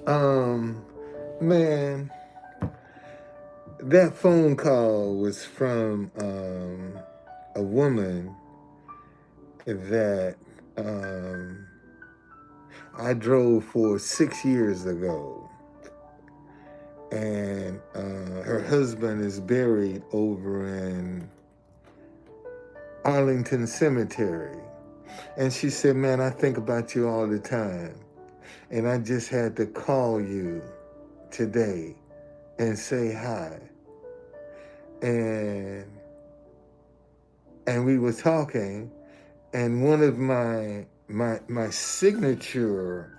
Um, man, that phone call was from a woman that um, I drove for 6 years ago. And her husband is buried over in Arlington Cemetery. And she said, man, I think about you all the time. And I just had to call you today and say hi. And we were talking, and one of my signature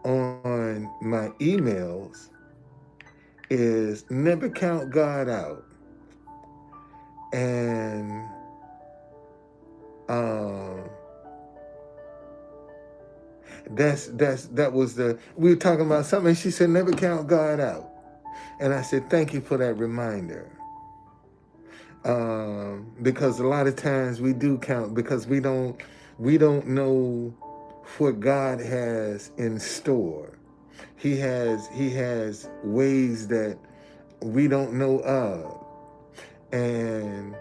on my emails is never count God out. And um, that was the we were talking about something. And she said never count God out, and I said thank you for that reminder. Because a lot of times we do count because we don't know what God has in store. He has ways that we don't know of, and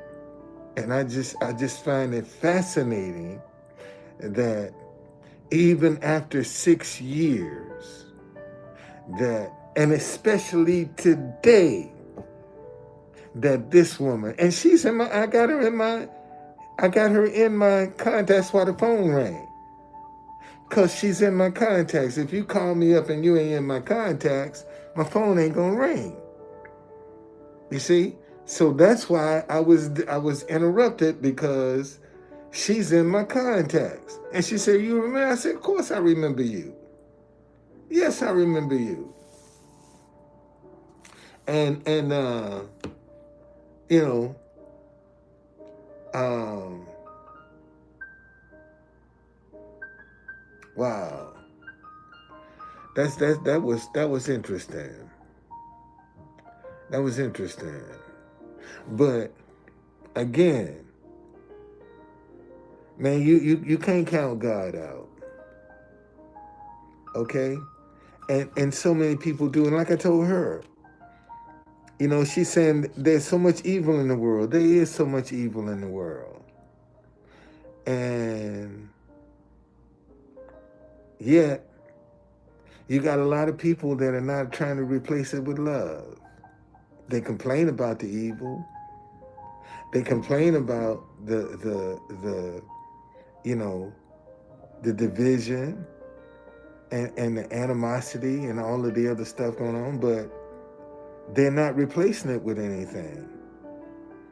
I just find it fascinating that even after 6 years, that and especially today, that this woman, and she's in my I got her in my contacts. That's why the phone rang, because she's in my contacts. If you call me up and you ain't in my contacts, my phone ain't gonna ring. You see? So that's why I was interrupted, because she's in my contacts. And she said, you remember? I said, of course I remember you. Yes, I remember you. And you know, um, wow. That was interesting. That was interesting. But again, man, you can't count God out. Okay? And so many people do. And like I told her, she's saying there's so much evil in the world. There is so much evil in the world. And yet, you got a lot of people that are not trying to replace it with love. They complain about the evil. They complain about the you know the division and the animosity and all of the other stuff going on, but they're not replacing it with anything.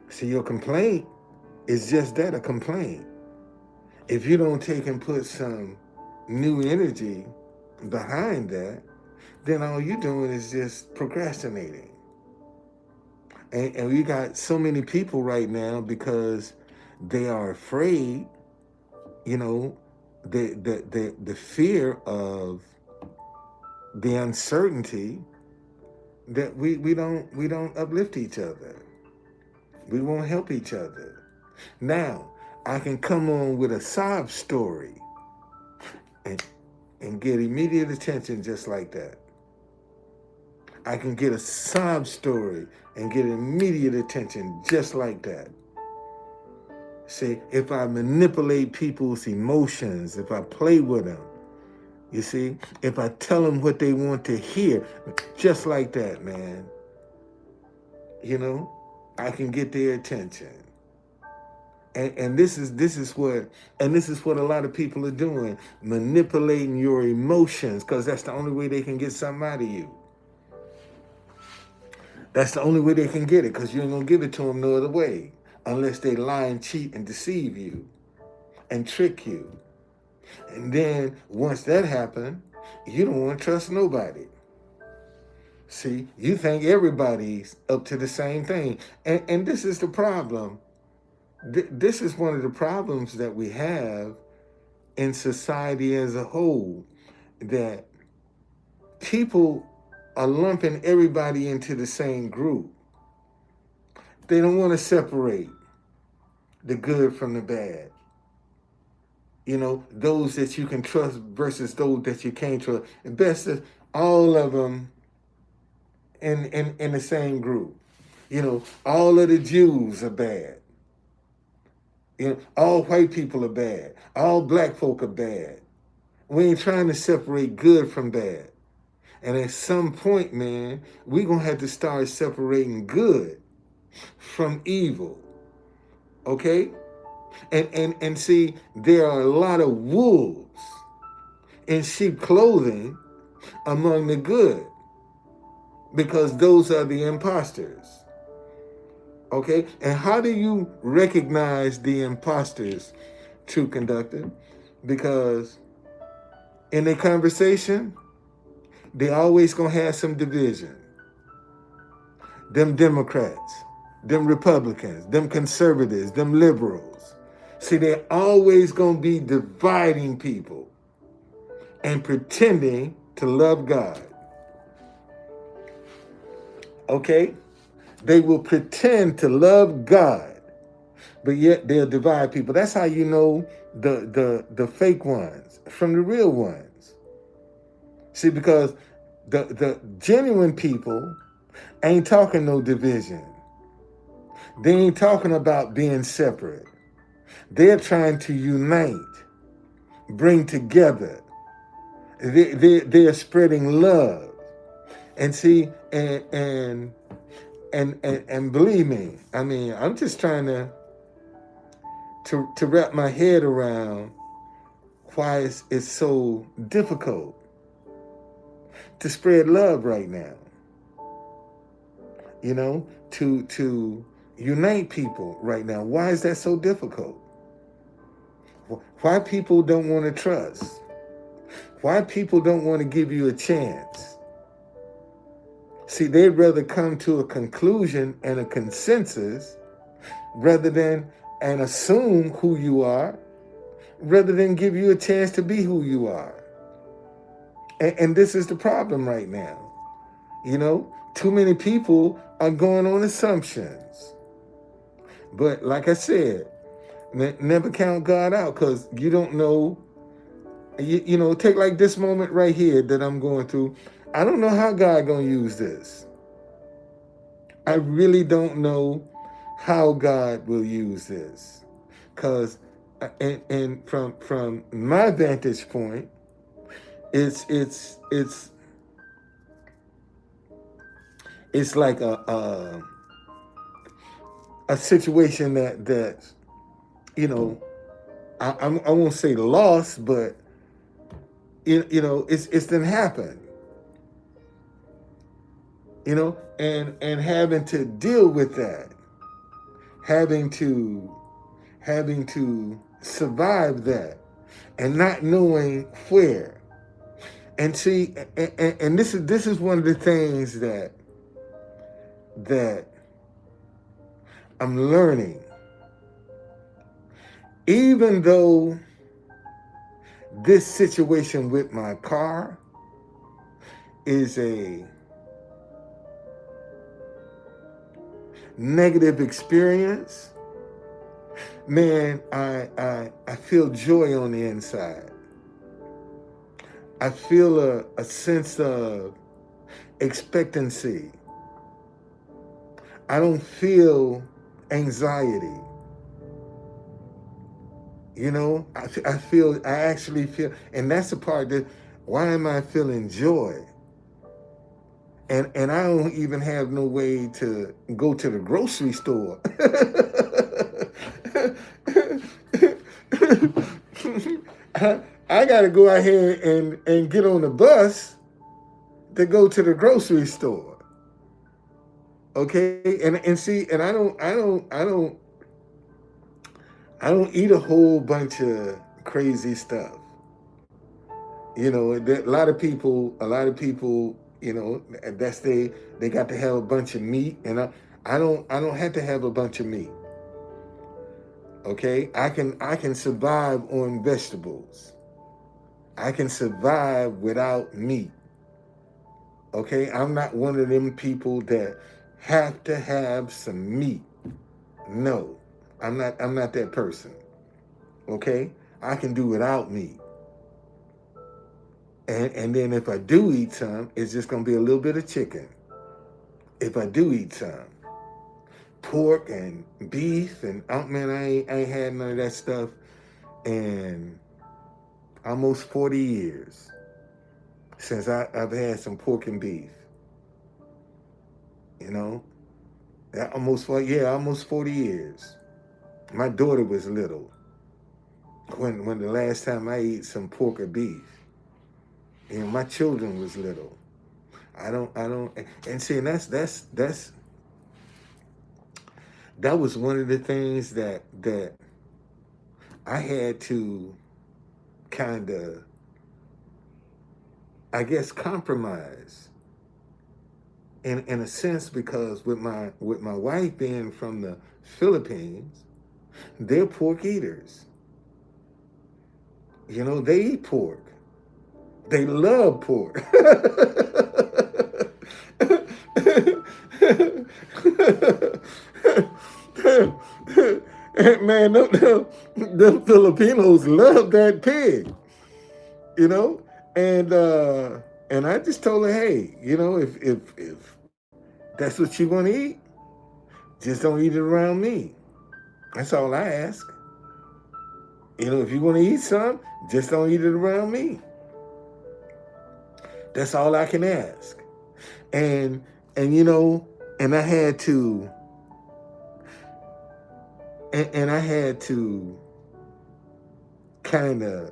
See, your complaint is just that, a complaint. If you don't take and put some new energy behind that, then all you're doing is just procrastinating. And we got so many people right now because they are afraid, you know, the fear of the uncertainty, that we don't uplift each other. We won't help each other. Now, I can come on with a sob story and get immediate attention just like that. I can get a sob story and get immediate attention just like that. See, if I manipulate people's emotions, if I play with them, you see, if I tell them what they want to hear, just like that, man, you know, I can get their attention. And this is what a lot of people are doing, manipulating your emotions, because that's the only way they can get something out of you. That's the only way they can get it, because you ain't gonna give it to them no other way, unless they lie and cheat and deceive you and trick you. And then once that happens, you don't want to trust nobody. See, you think everybody's up to the same thing, and this is the problem. This is one of the problems that we have in society as a whole, that people are lumping everybody into the same group. They don't want to separate the good from the bad. those that you can trust versus those that you can't trust. And best is all of them in the same group. All of the Jews are bad. All white people are bad. All black folk are bad. We ain't trying to separate good from bad. And at some point, man, we're going to have to start separating good from evil. Okay? And see, there are a lot of wolves in sheep clothing among the good, because those are the imposters. Okay? And how do you recognize the imposters, True Conductor? Because in a conversation, they always gonna have some division. Them Democrats, them Republicans, them conservatives, them liberals. See, they're always gonna be dividing people and pretending to love God. Okay? They will pretend to love God, but yet they'll divide people. That's how you know the fake ones from the real ones. See, because the genuine people ain't talking no division. They ain't talking about being separate. They're trying to unite, bring together. They're spreading love. And see, and believe me, I mean, I'm just trying to wrap my head around why it's so difficult to spread love right now. To unite people right now. Why is that so difficult? Why people don't want to trust? Why people don't want to give you a chance? See, they'd rather come to a conclusion and a consensus rather than and assume who you are, rather than give you a chance to be who you are. And this is the problem right now. Too many people are going on assumptions. But like I said, never count God out, because you don't know. Take like this moment right here that I'm going through. I don't know how God gonna use this. I really don't know how God will use this, because and from my vantage point, it's like a situation that I won't say lost, but it's done happened. And having to deal with that, having to survive that, and not knowing where. And see, and this is one of the things that I'm learning. Even though this situation with my car is a negative experience, man, I feel joy on the inside. I feel a sense of expectancy. I don't feel anxiety. I actually feel, and that's the part that, why am I feeling joy? And I don't even have no way to go to the grocery store. I got to go out here and get on the bus to go to the grocery store. Okay, and see, and I don't eat a whole bunch of crazy stuff. A lot of people, that's they got to have a bunch of meat, and I don't have to have a bunch of meat. Okay, I can survive on vegetables. I can survive without meat. Okay, I'm not one of them people that have to have some meat. No, I'm not that person. Okay, I can do without meat. And then if I do eat some, it's just gonna be a little bit of chicken. If I do eat some pork and beef, and man, I ain't had none of that stuff in almost 40 years since I've had some pork and beef. You know, almost 40 years. My daughter was little when the last time I ate some pork or beef. And my children was little. I don't, and see, and that was one of the things that I had to kind of, I guess, compromise in a sense, because with my wife being from the Philippines, they're pork eaters. You know, they eat pork. They love pork. Man, them Filipinos love that pig, you know, and I just told her, hey, you know, if that's what you want to eat, just don't eat it around me. That's all I ask. You know, if you want to eat some, just don't eat it around me. That's all I can ask. And you know, and I had to kind of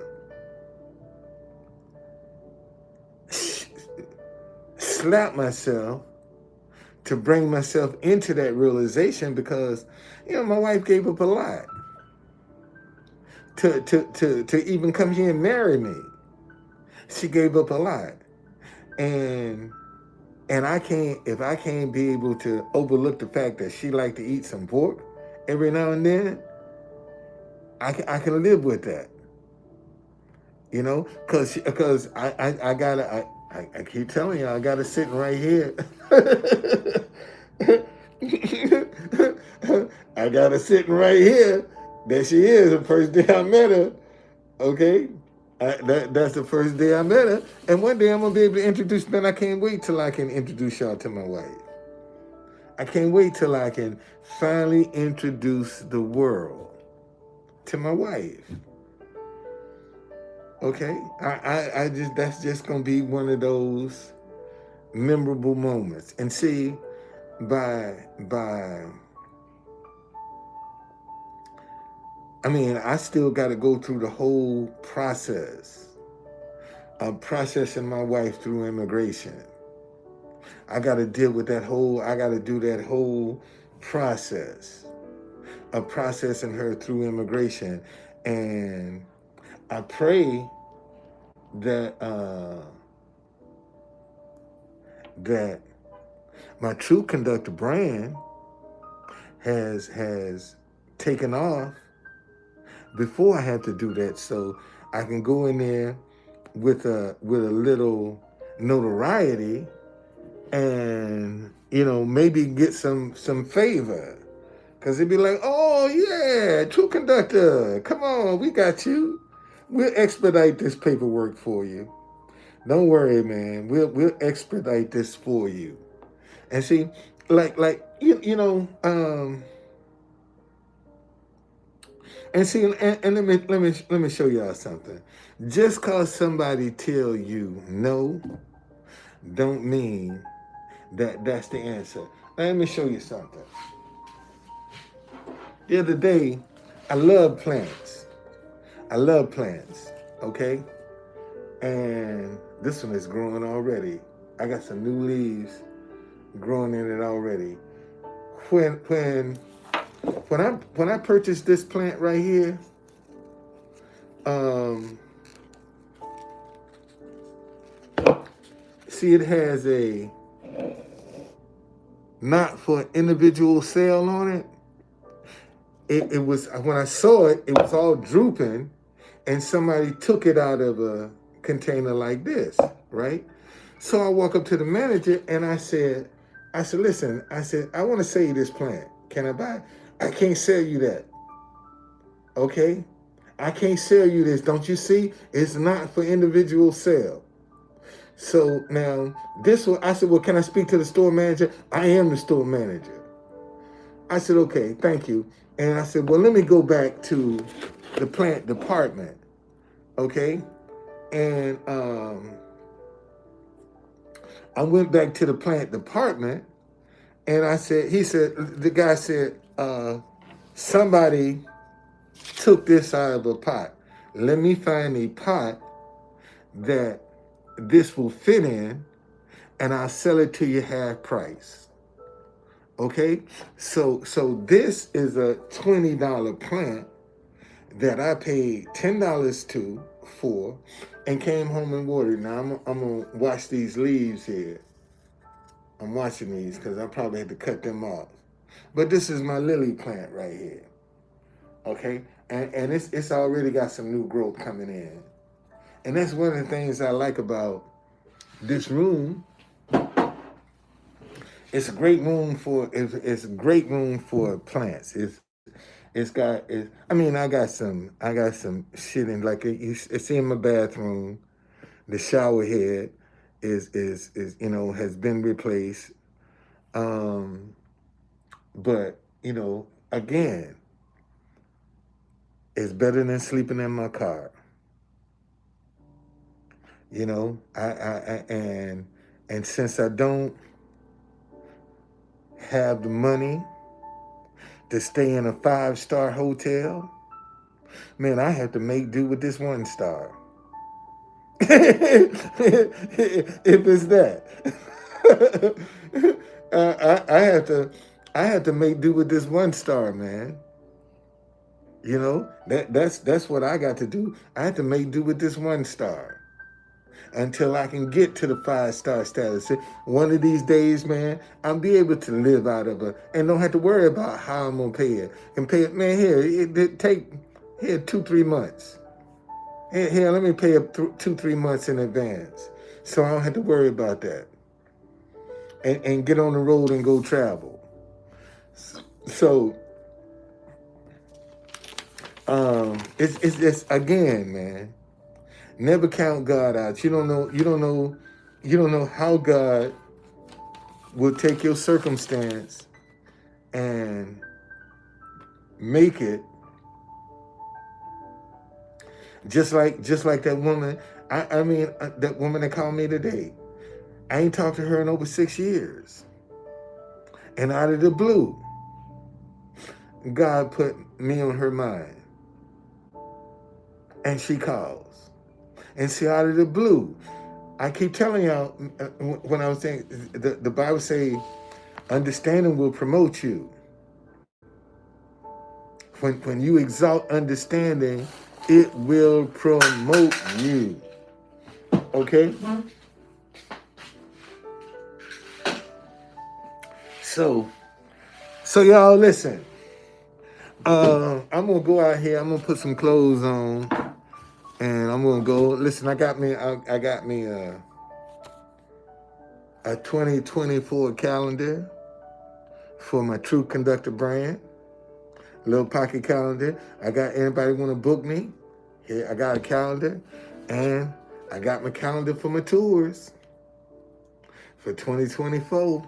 slap myself to bring myself into that realization, because, you know, my wife gave up a lot to even come here and marry me. She gave up a lot. And if I can't be able to overlook the fact that she liked to eat some pork every now and then, I can live with that. You know, because I keep telling you, I got her sitting right here. I got her sitting right here. There she is, the first day I met her. Okay? That's the first day I met her. And one day I'm going to be able to introduce, man, I can't wait till I can introduce y'all to my wife. I can't wait till I can finally introduce the world to my wife. Okay? I just, that's just going to be one of those memorable moments. And see, I mean, I still got to go through the whole process of processing my wife through immigration. I got to deal with I got to do that whole process of processing her through immigration. And I pray that that my True Conductor brand has taken off before I have to do that, so I can go in there with a little notoriety, and, you know, maybe get some favor, because it'd be like, oh yeah, True Conductor, come on, we got you. We'll expedite this paperwork for you. Don't worry, man. We'll expedite this for you. And see, like you know, and see, and let me show y'all something. Just cause somebody tell you no, don't mean that that's the answer. Let me show you something. The other day, I love plants. Okay? And this one is growing already. I got some new leaves growing in it already. When I purchased this plant right here, see, it has a not for individual sale on it. It was, when I saw it, it was all drooping, and somebody took it out of a container like this, right? So I walk up to the manager and I said, listen, I want to sell you this plant. Can I buy it? I can't sell you that. Okay? I can't sell you this. Don't you see? It's not for individual sale. So now this one, I said, well, can I speak to the store manager? I am the store manager. I said, okay, thank you. And I said, well, let me go back to the plant department. Okay. And I went back to the plant department and I said, the guy said, somebody took this out of a pot. Let me find a pot that this will fit in and I'll sell it to you half price. Okay? So this is a $20 plant that I paid $10 for and came home and watered. Now I'm gonna wash these leaves here. I'm watching these because I probably had to cut them off. But this is my lily plant right here. Okay? And it's already got some new growth coming in. And that's one of the things I like about this room. It's a great room for plants. I got some shit in, like it's in my bathroom. The shower head is has been replaced. But again, it's better than sleeping in my car. And since I don't have the money to stay in a 5-star hotel, man, I have to make do with this 1 star. If it's that. I have to make do with this 1 star, man. That's what I got to do. I have to make do with this 1 star until I can get to the 5-star status. One of these days, man, I'll be able to live out of it and don't have to worry about how I'm gonna pay it. And pay it, man. Take 2-3 months. Here, let me pay up 2-3 months in advance, so I don't have to worry about that. And get on the road and go travel. So, it's just, again, man. Never count God out. You don't know how God will take your circumstance and make it just like that woman. That woman that called me today. I ain't talked to her in over 6 years. And out of the blue, God put me on her mind. And she calls. And see, out of the blue, I keep telling y'all, when I was saying, the Bible say, understanding will promote you. When you exalt understanding, it will promote you. Okay? So y'all listen. I'm gonna go out here. I'm gonna put some clothes on, and I'm gonna go. Listen, I got me a 2024 calendar for my True Conductor brand. Little pocket calendar. I got anybody want to book me? Here, I got a calendar, and I got my calendar for my tours for 2024.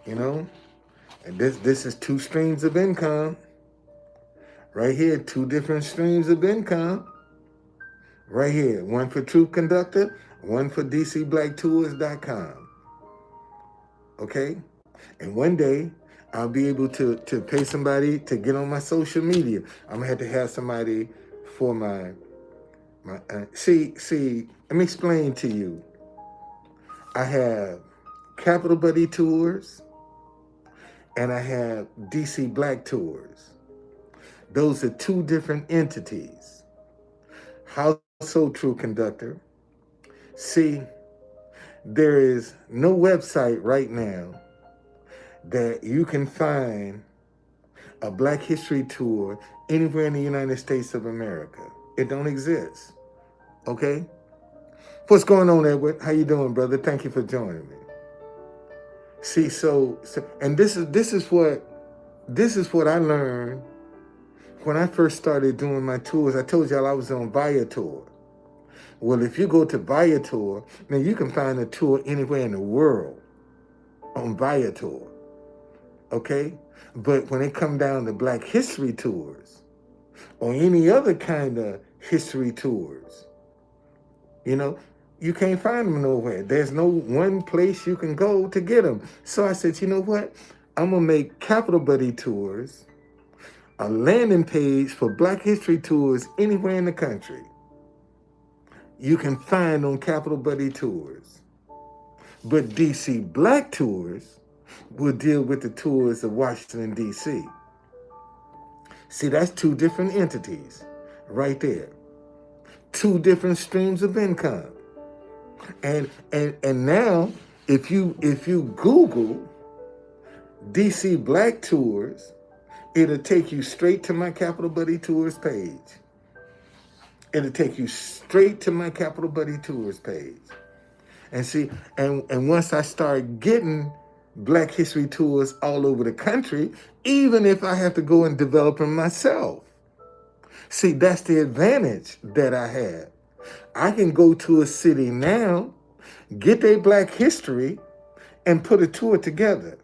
And this is 2 streams of income. Right here, 2 different streams of income. Right here, one for True Conductor, one for DCBlackTours.com. Okay? And one day, I'll be able to pay somebody to get on my social media. I'm gonna have to have somebody for my see, let me explain to you. I have Capital Buddy Tours and I have DC Black Tours. Those are 2 different entities. Household True Conductor. See, there is no website right now that you can find a Black History Tour anywhere in the United States of America. It don't exist. Okay? What's going on, Edward? How you doing, brother? Thank you for joining me. See, and this is what I learned when I first started doing my tours, I told y'all I was on Viator. Well, if you go to Viator, man, you can find a tour anywhere in the world on Viator, okay? But when it come down to Black History tours or any other kind of history tours, you know, you can't find them nowhere. There's no one place you can go to get them. So I said, you know what? I'm going to make Capital Buddy Tours a landing page for Black History tours anywhere in the country. You can find on Capital Buddy Tours. But DC Black Tours will deal with the tours of Washington, D.C. See, that's two different entities right there. Two different streams of income. And now, if you Google DC Black Tours, it'll take you straight to my Capital Buddy Tours page. It'll take you straight to my Capital Buddy Tours page. And see, and once I start getting Black History tours all over the country, even if I have to go and develop them myself. See, that's the advantage that I have. I can go to a city now, get their Black History, and put a tour together.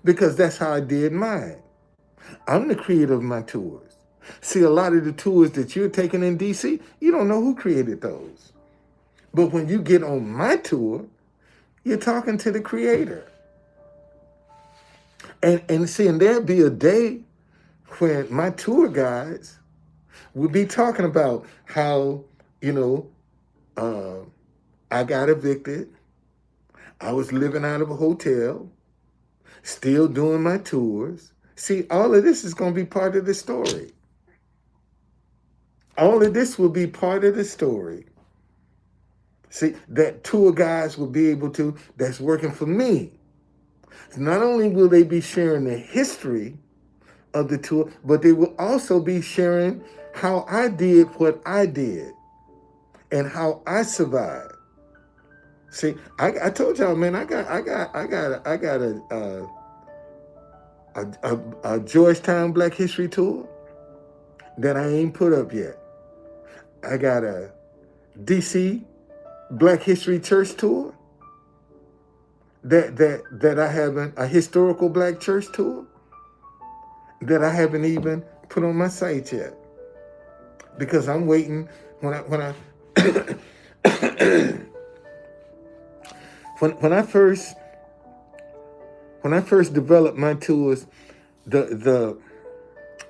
Because that's how I did mine. I'm the creator of my tours. See, a lot of the tours that you're taking in DC, you don't know who created those. But when you get on my tour, you're talking to the creator. And see, and there'll be a day when my tour guides will be talking about how, I got evicted. I was living out of a hotel, still doing my tours. See, all of this is going to be part of the story. All of this will be part of the story. See, that tour guides will be able to, that's working for me. Not only will they be sharing the history of the tour, but they will also be sharing how I did what I did and how I survived. See, I told y'all, man, I got a Georgetown Black History tour that I ain't put up yet. I got a DC Black History Church tour that I haven't, a historical Black church tour that I haven't even put on my site yet, because I'm waiting when I when I first developed my tours, the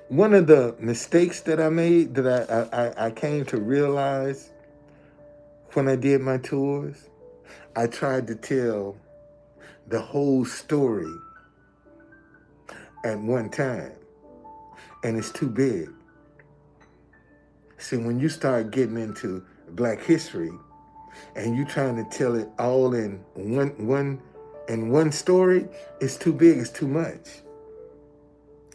one of the mistakes that I made that I came to realize when I did my tours, I tried to tell the whole story at one time, and it's too big. See, when you start getting into Black history and you trying to tell it all in one story, it's too big, it's too much.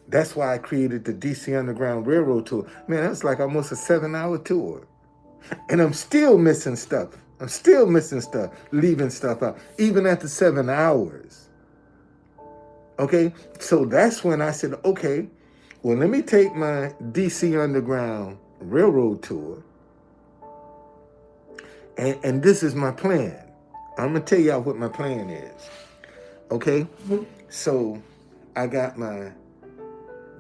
That's why I created the DC Underground Railroad tour. Man, that was like almost a 7-hour tour. And I'm still missing stuff. Leaving stuff out, even after 7 hours. Okay, so that's when I said, okay, well, let me take my DC Underground Railroad tour, and this is my plan. I'm gonna tell y'all what my plan is. Okay, so I got my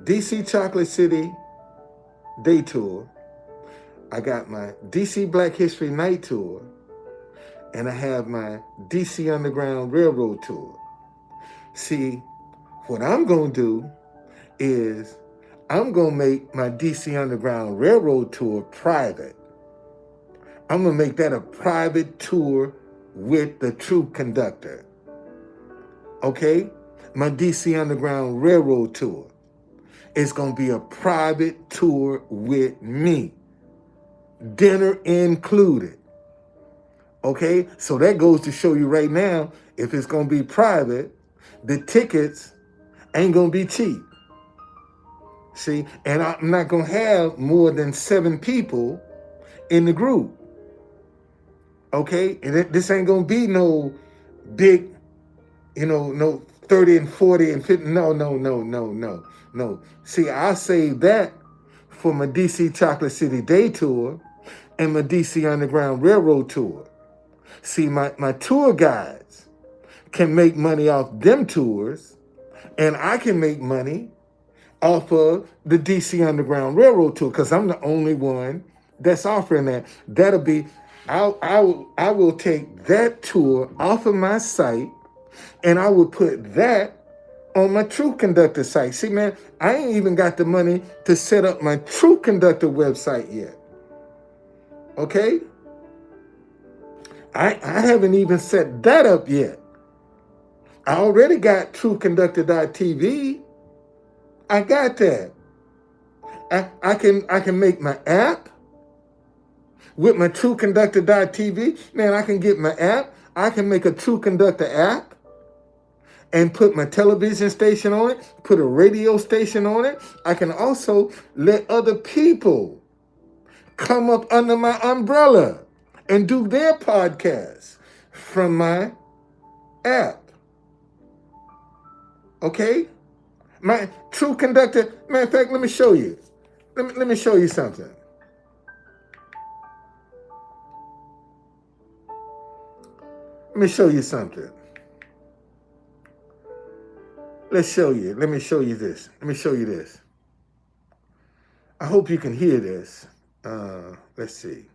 DC Chocolate City day tour, I got my DC Black History night tour, and I have my DC Underground Railroad tour. See, what I'm gonna do is I'm gonna make my DC Underground Railroad tour private. I'm gonna make that a private tour with the troop conductor. Okay? My DC Underground Railroad tour is gonna be a private tour with me. Dinner included. Okay? So that goes to show you right now, if it's gonna be private, the tickets ain't gonna be cheap. See, and I'm not gonna have more than 7 people in the group. Okay, and this ain't gonna be no big, no 30 and 40 and 50. No. See, I'll save that for my DC Chocolate City Day Tour and my DC Underground Railroad Tour. See, my tour guides can make money off them tours, and I can make money off of the DC Underground Railroad Tour because I'm the only one that's offering that. That'll be, I will take that tour off of my site, and I will put that on my True Conductor site. See, man, I ain't even got the money to set up my True Conductor website yet. Okay? I haven't even set that up yet. I already got TrueConductor.tv. I got that. I can make my app with my TrueConductor.tv. Man, I can get my app. I can make a True Conductor app and put my television station on it, put a radio station on it. I can also let other people come up under my umbrella and do their podcasts from my app. Okay? My True Conductor, matter of fact, let me show you. Let me show you something. Let me show you something. Let's show you. Let me show you this. Let me show you this. I hope you can hear this. Let's see.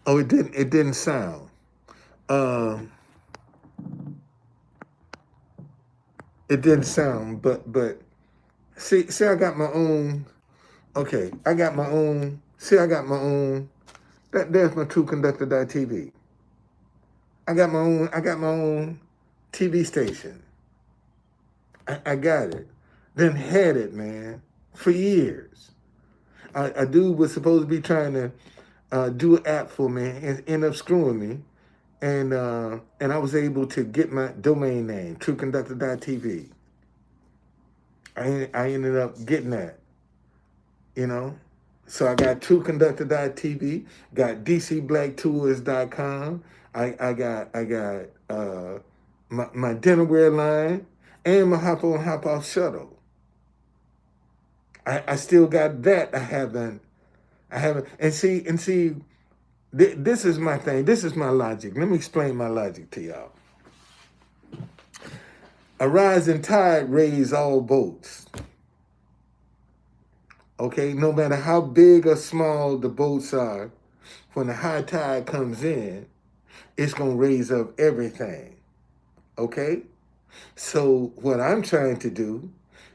Oh, it didn't sound. It didn't sound, but see, I got my own. Okay, I got my own. See, I got my own. There's my TrueConductor.tv. I got my own TV station. I got it. Then had it, man, for years. A dude was supposed to be trying to do an app for me and end up screwing me. And I was able to get my domain name, TrueConductor.tv. I ended up getting that, you know. So I got TrueConductor.tv, got DCBlackTours.com. I got my dinnerware line and my hop on hop off shuttle. I still got that. I haven't. And see. This is my thing. This is my logic. Let me explain my logic to y'all. A rising tide raises all boats. Okay, no matter how big or small the boats are, when the high tide comes in, it's going to raise up everything. Okay? So what I'm trying to do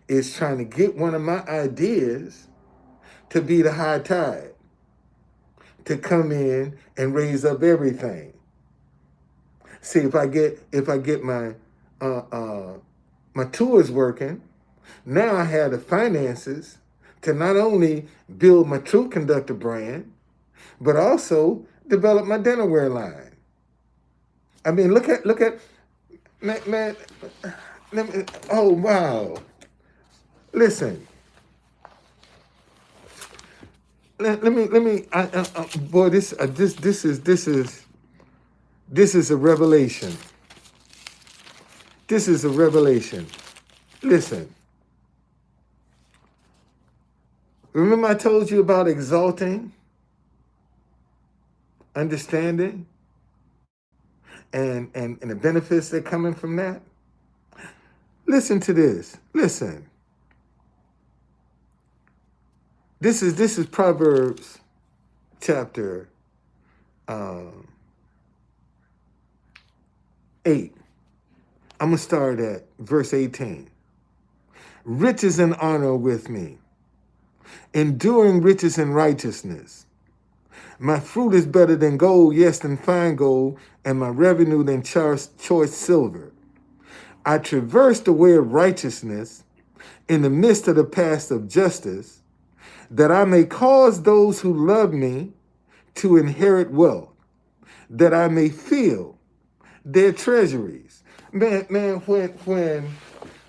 is trying to get one of my ideas to be the high tide, to come in and raise up everything. See, if I get my my tours working, now I have the finances to not only build my True Conductor brand, but also develop my dinnerware line. I mean, look at man. Oh wow! Listen. Let me. Boy, this is a revelation. This is a revelation. Listen. Remember I told you about exalting, understanding, and the benefits that are coming from that? Listen to this. Listen. This is Proverbs chapter 8. I'm going to start at verse 18. Riches and honor with me, enduring riches and righteousness. My fruit is better than gold, yes, than fine gold, and my revenue than choice silver. I traverse the way of righteousness in the midst of the path of justice, that I may cause those who love me to inherit wealth, that I may fill their treasuries. Man,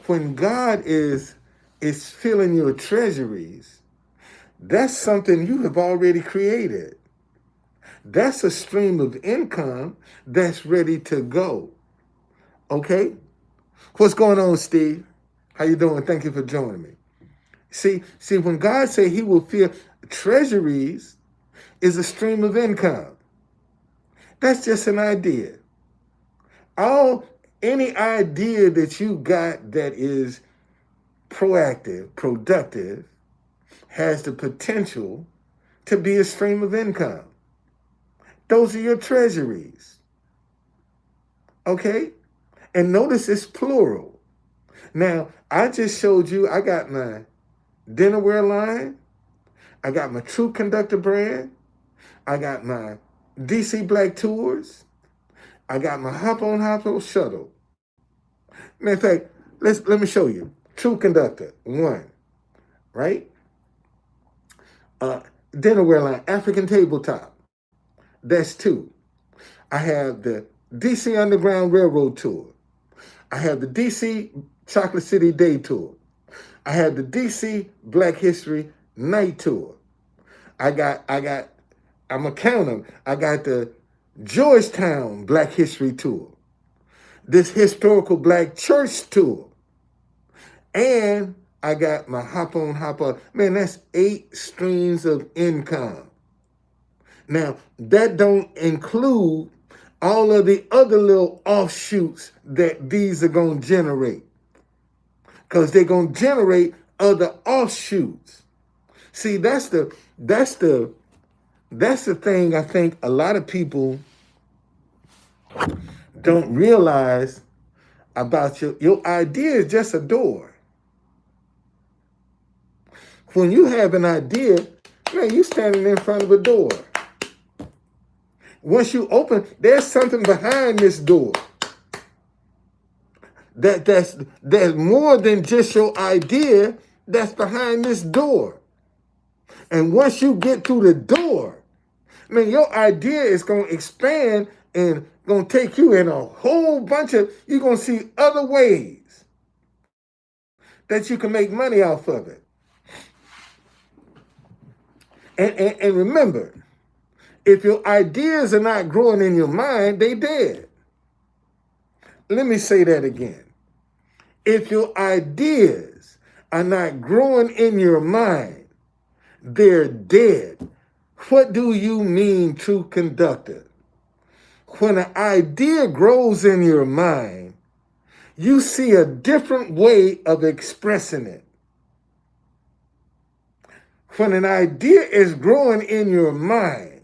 when God is filling your treasuries, That's something you have already created. That's a stream of income that's ready to go. Okay? What's going on, Steve? How you doing? Thank you for joining me. See, when God say he will fill treasuries is a stream of income. That's just an idea. Any idea that you got that is proactive, productive, has the potential to be a stream of income. Those are your treasuries. Okay? And notice it's plural. Now, I just showed you I got my dinnerware line. I got my True Conductor brand. I got my DC Black Tours. I got my Hop on shuttle. Matter of fact, let me show you. True Conductor, 1, right? Dinnerware line, African Tabletop. That's 2. I have the DC Underground Railroad Tour. I have the DC Chocolate City Day Tour. I have the DC Black History Night Tour. I'm gonna count them. I got the Georgetown Black History Tour, this Historical Black Church Tour, and I got my Hop on. Man, that's 8 streams of income. Now, that don't include all of the other little offshoots that these are going to generate. Because they're going to generate other offshoots. See, that's the thing I think a lot of people don't realize about your idea is just a door. When you have an idea, man, you standing in front of a door. Once you open, there's something behind this door. That's more than just your idea that's behind this door. And once you get through the door, man, your idea is going to expand and going to take you in a whole bunch of, you're going to see other ways that you can make money off of it. And remember, if your ideas are not growing in your mind, they dead. Let me say that again. If your ideas are not growing in your mind, they're dead. What do you mean, True Conductor? When an idea grows in your mind, you see a different way of expressing it. When an idea is growing in your mind,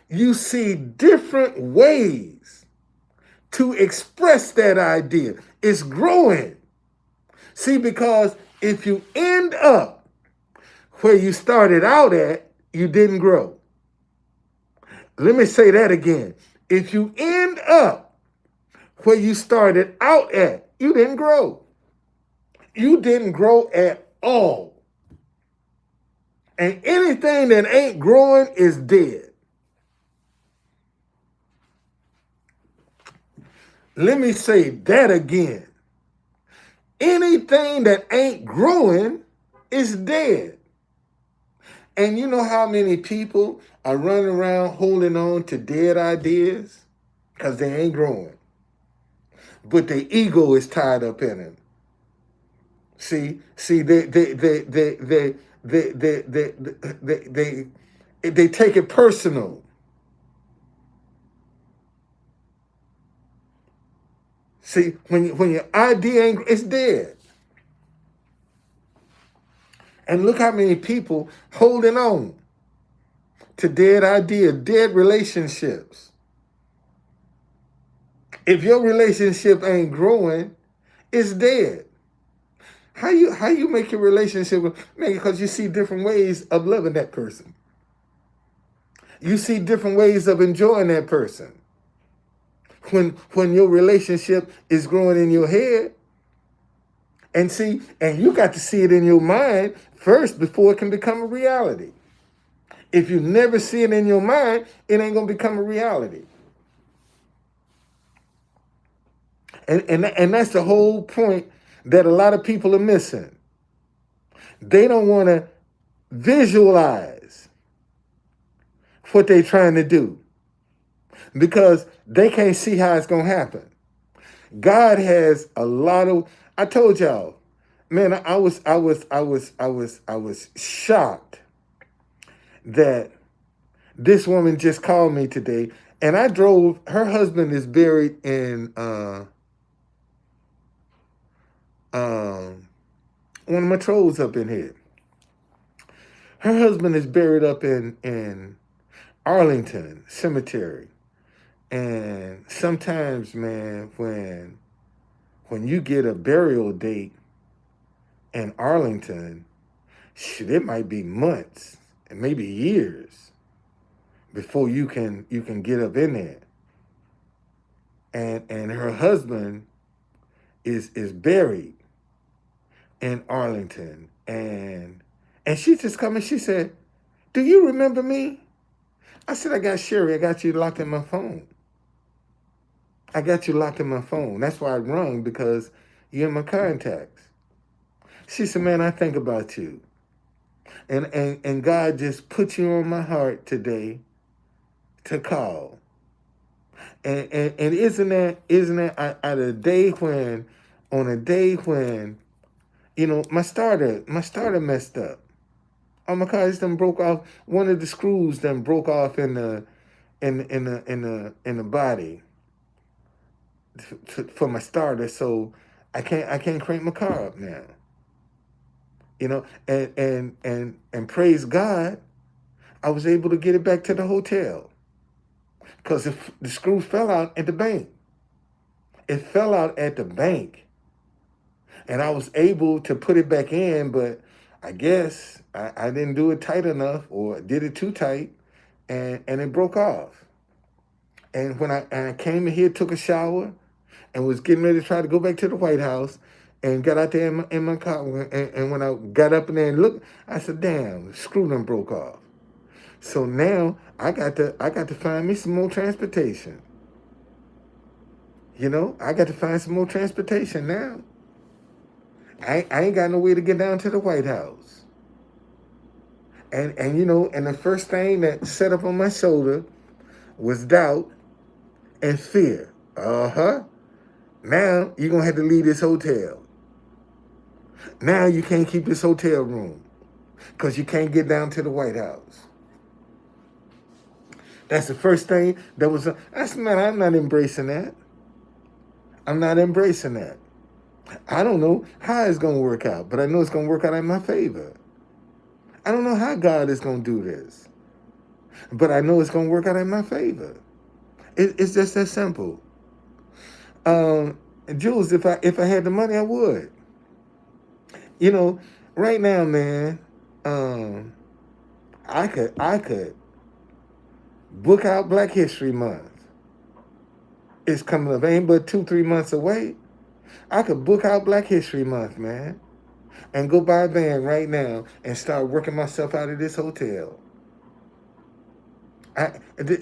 you see different ways to express that idea. It's growing. See, because if you end up where you started out at, you didn't grow. Let me say that again. If you end up where you started out at, you didn't grow. You didn't grow at all. And anything that ain't growing is dead. Let me say that again. Anything that ain't growing is dead. And you know how many people are running around holding on to dead ideas? Because they ain't growing. But their ego is tied up in them. See, they take it personal. See, when your idea ain't, it's dead. And look how many people holding on to dead ideas, dead relationships. If your relationship ain't growing, it's dead. How you make your relationship, man? Because you see different ways of loving that person. You see different ways of enjoying that person. When your relationship is growing in your head, and you got to see it in your mind first before it can become a reality. If you never see it in your mind, it ain't gonna become a reality. And that's the whole point that a lot of people are missing. They don't want to visualize what they're trying to do because they can't see how it's going to happen. God has a lot of. I told y'all, man. I was shocked that this woman just called me today, and I drove. Her husband is buried in one of my trolls up in here. Her husband is buried up in Arlington Cemetery, and sometimes, man, when you get a burial date in Arlington, shit, it might be months and maybe years before you can get up in there. And her husband is buried in Arlington, and she just come and she said, "Do you remember me?" I said, "I got Sherry. I got you locked in my phone. I got you locked in my phone. That's why I rung, because you're in my contacts." She said, "Man, I think about you. And God just put you on my heart today to call." And isn't that at a day when, on a day when, my starter messed up. Oh my God, it's done broke off. One of the screws done broke off in the body for my starter, so I can't crank my car up now. And praise God, I was able to get it back to the hotel because the screw fell out at the bank. It fell out at the bank, and I was able to put it back in, but I guess I didn't do it tight enough, or did it too tight, and it broke off. And when I came in here, took a shower, and was getting ready to try to go back to the White House, and got out there in my car, and when I got up in there and looked, I said, "Damn, the screw done broke off." So now I got to find me some more transportation. I got to find some more transportation now. I ain't got no way to get down to the White House. And the first thing that set up on my shoulder was doubt and fear. Now you're gonna have to leave this hotel. Now you can't keep this hotel room because you can't get down to the White House. That's the first thing that was. I'm not embracing that. I'm not embracing that. I don't know how it's gonna work out, but I know it's gonna work out in my favor. I don't know how God is gonna do this, but I know it's gonna work out in my favor. It's just that simple. Jules, if I had the money, I would. Right now, man, I could book out Black History Month. It's coming up, ain't but 2-3 months away. I could book out Black History Month, man, and go buy a van right now and start working myself out of this hotel.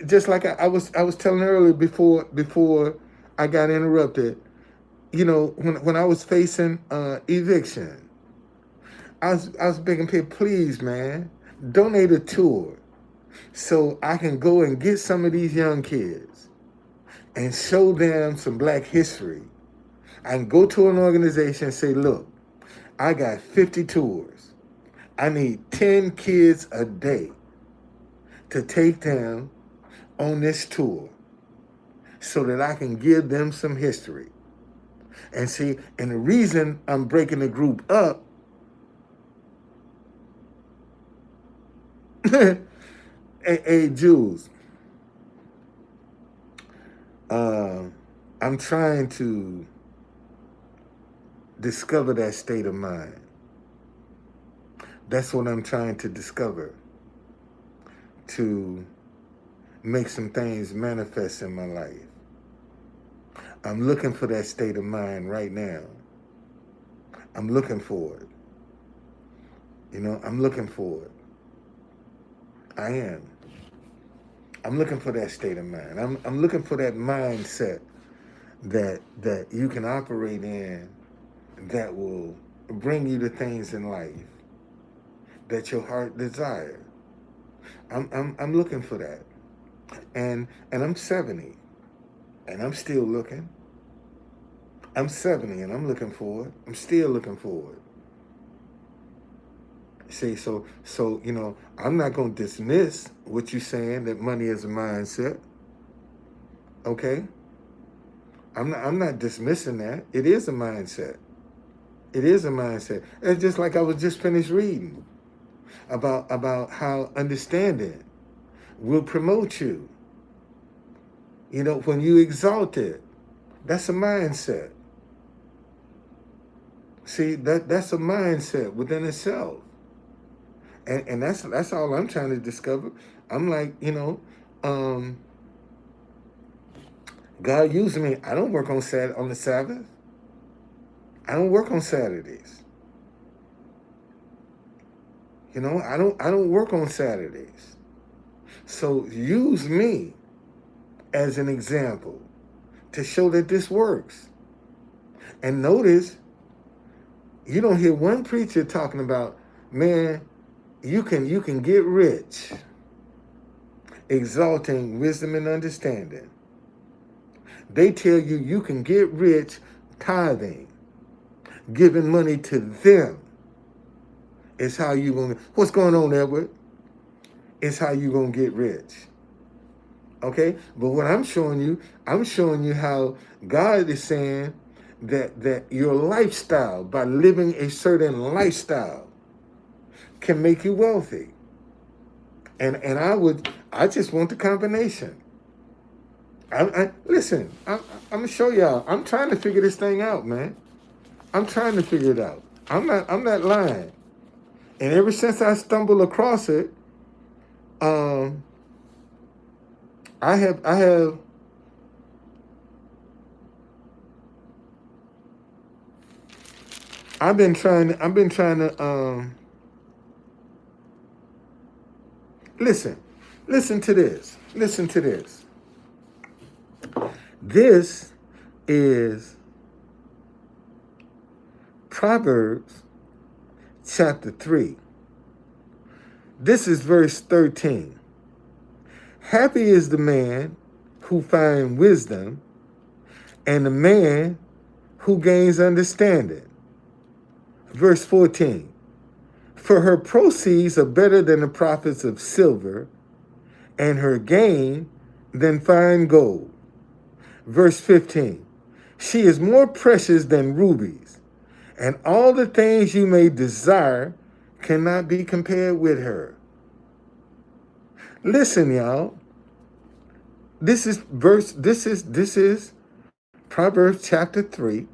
Just like I was telling earlier before I got interrupted. When I was facing eviction, I was begging people, please, man, donate a tour so I can go and get some of these young kids and show them some Black history. I can go to an organization and say, look, I got 50 tours. I need 10 kids a day to take them on this tour so that I can give them some history. And the reason I'm breaking the group up, hey, Jules, I'm trying to discover that state of mind. That's what I'm trying to discover, to make some things manifest in my life. I'm looking for that state of mind right now. I'm looking for it. I'm looking for it. I am. I'm looking for that state of mind. I'm looking for that mindset that you can operate in, that will bring you the things in life that your heart desires. I'm looking for that. And I'm 70 and I'm still looking. I'm 70 and I'm looking for it. I'm still looking for it. See, so I'm not gonna dismiss what you're saying, that money is a mindset. Okay? I'm not dismissing that. It is a mindset. It is a mindset. It's just like I was just finished reading about how understanding will promote you. When you exalt it, that's a mindset. See, that's a mindset within itself. And that's all I'm trying to discover. I'm like, God used me. I don't work on the Sabbath. I don't work on Saturdays. I don't work on Saturdays. So use me as an example to show that this works. And notice, you don't hear one preacher talking about, man, you can get rich exalting wisdom and understanding. They tell you you can get rich tithing, giving money to them. It's how you gonna. What's going on, Edward? It's how you gonna get rich. Okay, but what I'm showing you how God is saying that your lifestyle, by living a certain lifestyle, can make you wealthy. And I just want the combination. Listen, I'm gonna show y'all. I'm trying to figure this thing out, man. I'm trying to figure it out. I'm not lying. And ever since I stumbled across it, I have I've been trying to listen to this. Listen to this. This is Proverbs chapter 3. This is verse 13. Happy is the man who finds wisdom, and the man who gains understanding. Verse 14. For her proceeds are better than the profits of silver, and her gain than fine gold. Verse 15. She is more precious than rubies, and all the things you may desire cannot be compared with her. Listen, y'all. This is Proverbs chapter 3,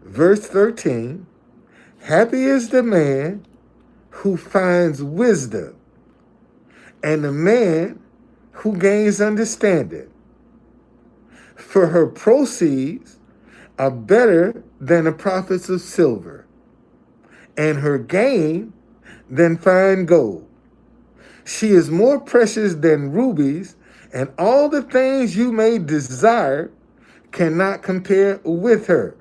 verse 13. Happy is the man who finds wisdom, and the man who gains understanding. For her proceeds are better than the profits of silver, and her gain than fine gold. She is more precious than rubies, and all the things you may desire cannot compare with her.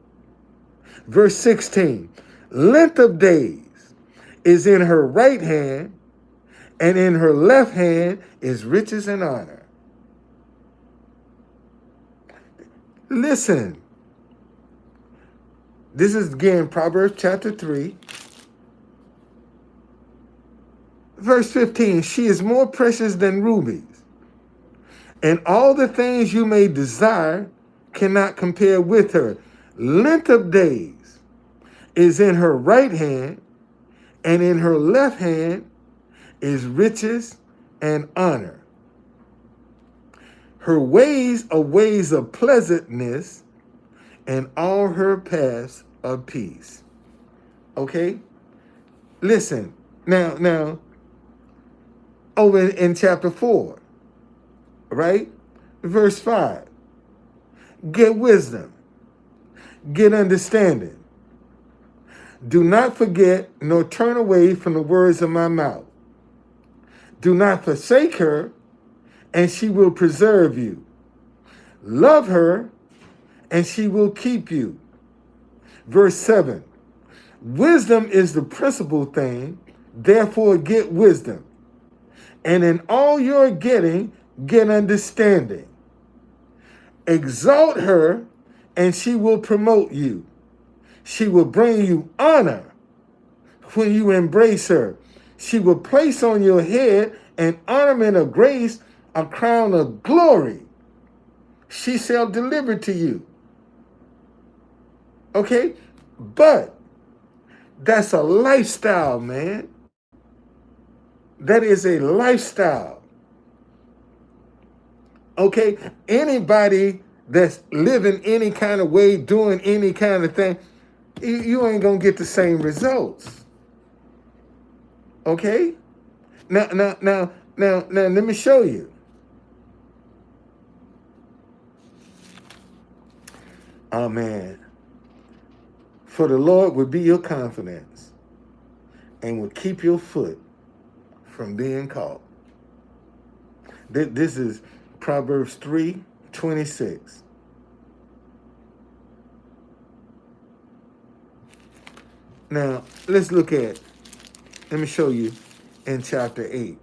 Verse 16, length of days is in her right hand, and in her left hand is riches and honor. Listen, this is again Proverbs chapter 3, verse 15. She is more precious than rubies, and all the things you may desire cannot compare with her. Length of days is in her right hand, and in her left hand is riches and honor. Her ways are ways of pleasantness, and all her paths of peace. Okay? Listen, now, over in chapter 4, right? Verse 5. Get wisdom, get understanding. Do not forget nor turn away from the words of my mouth. Do not forsake her, and she will preserve you. Love her, and she will keep you. Verse 7. Wisdom is the principal thing. Therefore get wisdom. And in all you're getting, get understanding. Exalt her, and she will promote you. She will bring you honor when you embrace her. She will place on your head an ornament of grace, a crown of glory. She shall deliver to you. Okay? But that's a lifestyle, man. That is a lifestyle. Okay? Anybody that's living any kind of way, doing any kind of thing, you ain't gonna get the same results. Okay? Now, let me show you. Oh, man. For the Lord will be your confidence and will keep your foot from being caught. This is Proverbs 3:26. Now, let's look at, let me show you in chapter 8.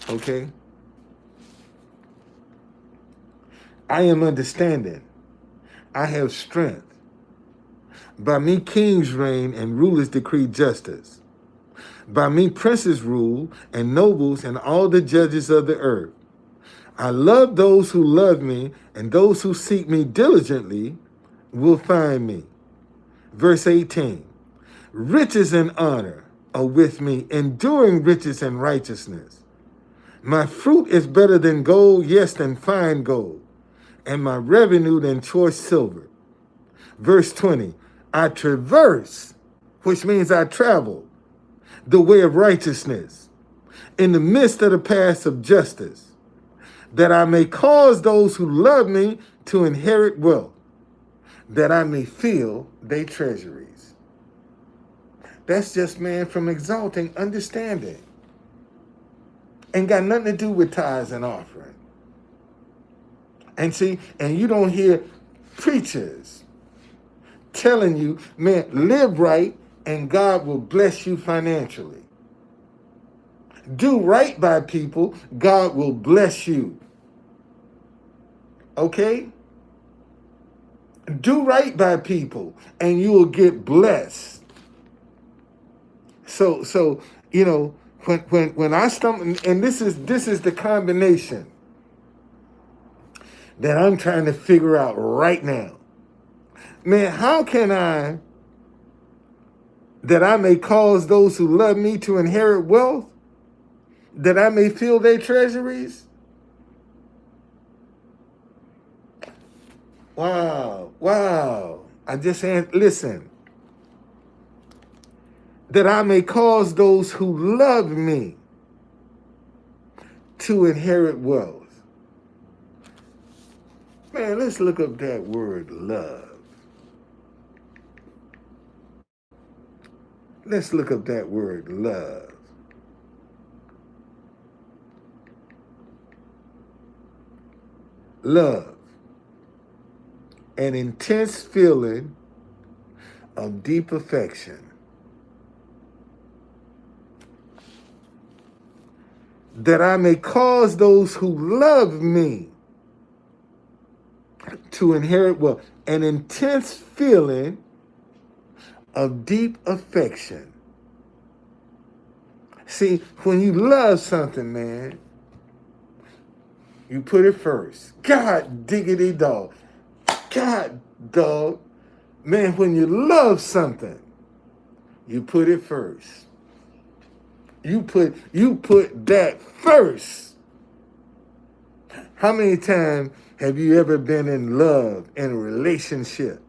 Okay? I am understanding. I have strength. By me kings reign and rulers decree justice. By me princes rule and nobles and all the judges of the earth. I love those who love me, and those who seek me diligently will find me. Verse 18. Riches and honor are with me, enduring riches and righteousness. My fruit is better than gold, yes, than fine gold, and my revenue than choice silver. Verse 20. I traverse, which means I travel, the way of righteousness, in the midst of the paths of justice, that I may cause those who love me to inherit wealth, that I may fill their treasuries. That's just, man, from exalting understanding. Ain't got nothing to do with tithes and offering. And see, and you don't hear preachers telling you, man, live right and God will bless you financially. Do right by people, God will bless you. Okay? Do right by people and you will get blessed. So you know, when I stumble, and this is the combination that I'm trying to figure out right now. Man, how can that I may cause those who love me to inherit wealth, that I may fill their treasuries? Wow. I just said, listen. That I may cause those who love me to inherit wealth. Man, let's look up that word love. Let's look up that word love. Love. An intense feeling of deep affection. That I may cause those who love me to inherit wealth. An intense feeling of deep affection. See, when you love something, man, you put it first. God diggity dog. God dog. Man, when you love something, you put it first. You put that first. How many times have you ever been in love, in a relationship,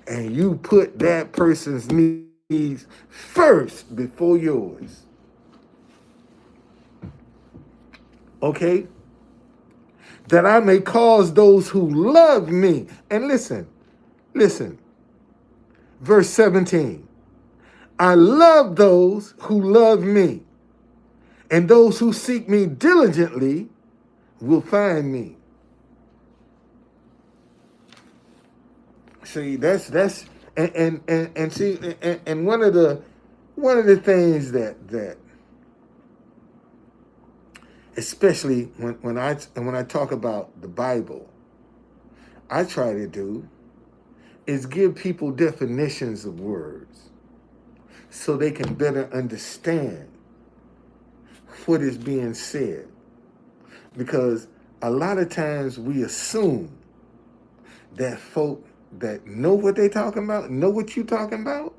and you put that person's needs first before yours? Okay? That I may cause those who love me. And listen. Verse 17. I love those who love me, and those who seek me diligently will find me. See, that's and see, and one of the One of the things that especially when I talk about the Bible, I try to do is give people definitions of words so they can better understand what is being said. Because a lot of times we assume that folk that know what they talking about, know what you talking about,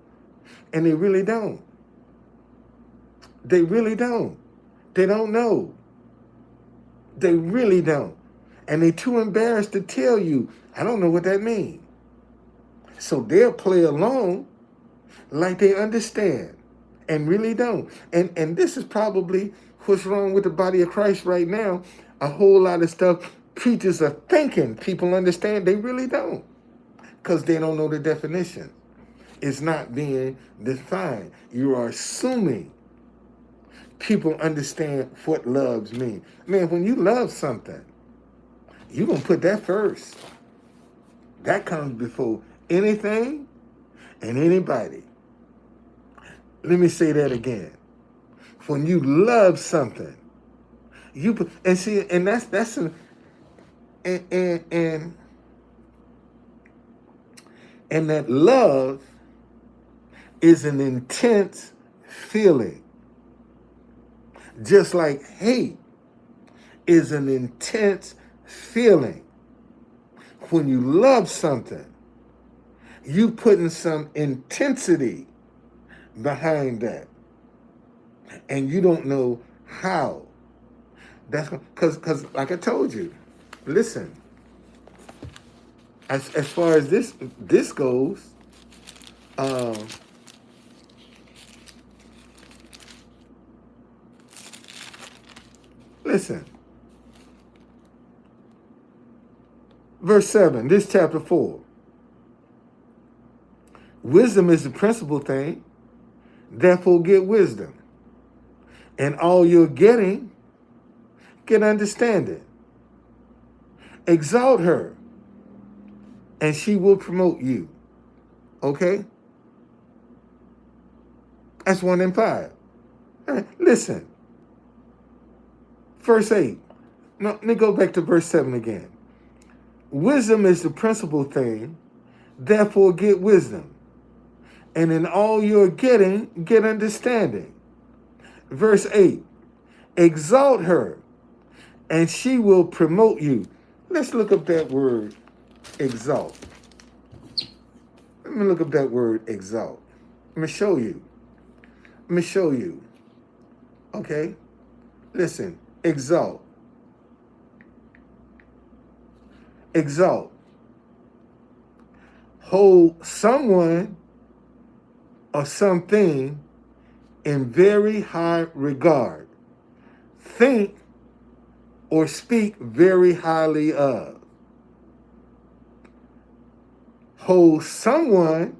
and they really don't. They really don't. They don't know. They really don't. And they too embarrassed to tell you, I don't know what that means. So they'll play along like they understand and really don't. And this is probably what's wrong with the body of Christ right now. A whole lot of stuff preachers are thinking people understand, they really don't. Because they don't know the definition. It's not being defined. You are assuming people understand what loves mean. Man, when you love something, you're going to put that first. That comes before anything and anybody. Let me say that again. When you love something, you put, and see, and that's an, and that love is an intense feeling. Just like hate is an intense feeling. When you love something, you putting some intensity behind that. And you don't know how. That's because like I told you, listen, as far as this goes, listen. Verse 7, this chapter 4. Wisdom is the principal thing, therefore get wisdom. And all you're getting, get understanding. Exalt her, and she will promote you. Okay? That's 1 and 5. Listen. Verse 8. No, let me go back to verse 7 again. Wisdom is the principal thing, therefore get wisdom. And in all you're getting, get understanding. Verse 8. Exalt her, and she will promote you. Let's look up that word, exalt. Let me look up that word, exalt. Let me show you. Let me show you. Okay? Listen, exalt. Exalt. Hold someone or something in very high regard. Think or speak very highly of. Hold someone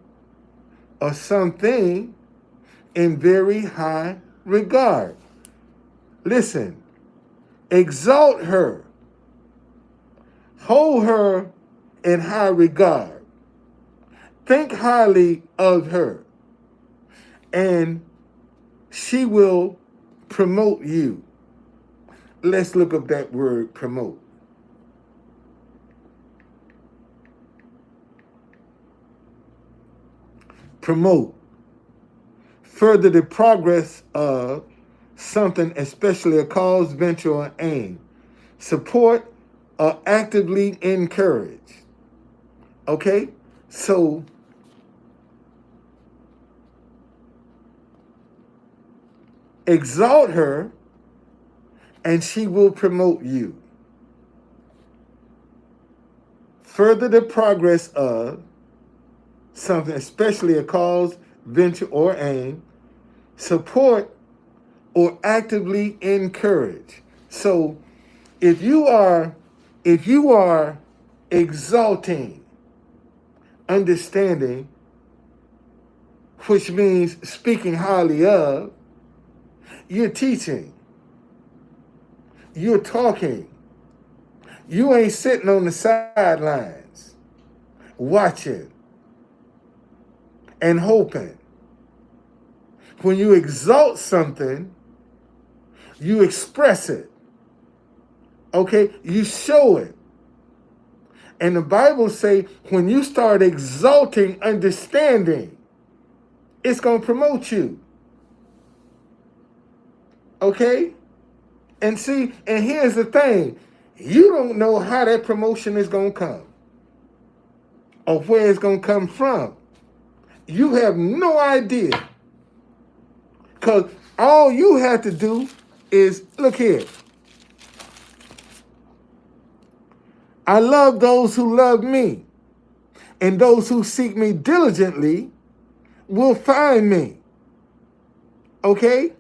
or something in very high regard. Listen, exalt her. Hold her in high regard. Think highly of her, and she will promote you. Let's look up that word, promote. Promote. Further the progress of something, especially a cause, venture, or aim. Support or actively encourage. Okay? So, exalt her, and she will promote you. Further the progress of something, especially a cause, venture, or aim. Support or actively encourage. So if you are exalting, understanding, which means speaking highly of, you're teaching, you're talking. You ain't sitting on the sidelines watching and hoping. When you exalt something, you express it. Okay? You show it. And the Bible say when you start exalting understanding, it's going to promote you. Okay? And see, and here's the thing. You don't know how that promotion is going to come or where it's going to come from. You have no idea. Because all you have to do is, look here. I love those who love me, and those who seek me diligently will find me. Okay?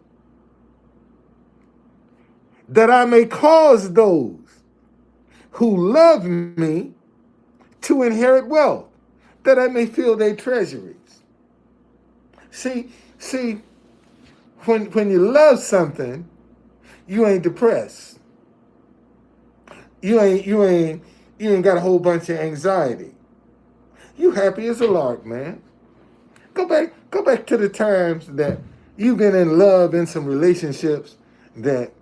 That I may cause those who love me to inherit wealth, that I may fill their treasuries. See, when you love something, you ain't depressed. You ain't got a whole bunch of anxiety. You happy as a lark, man. Go back to the times that you've been in love in some relationships that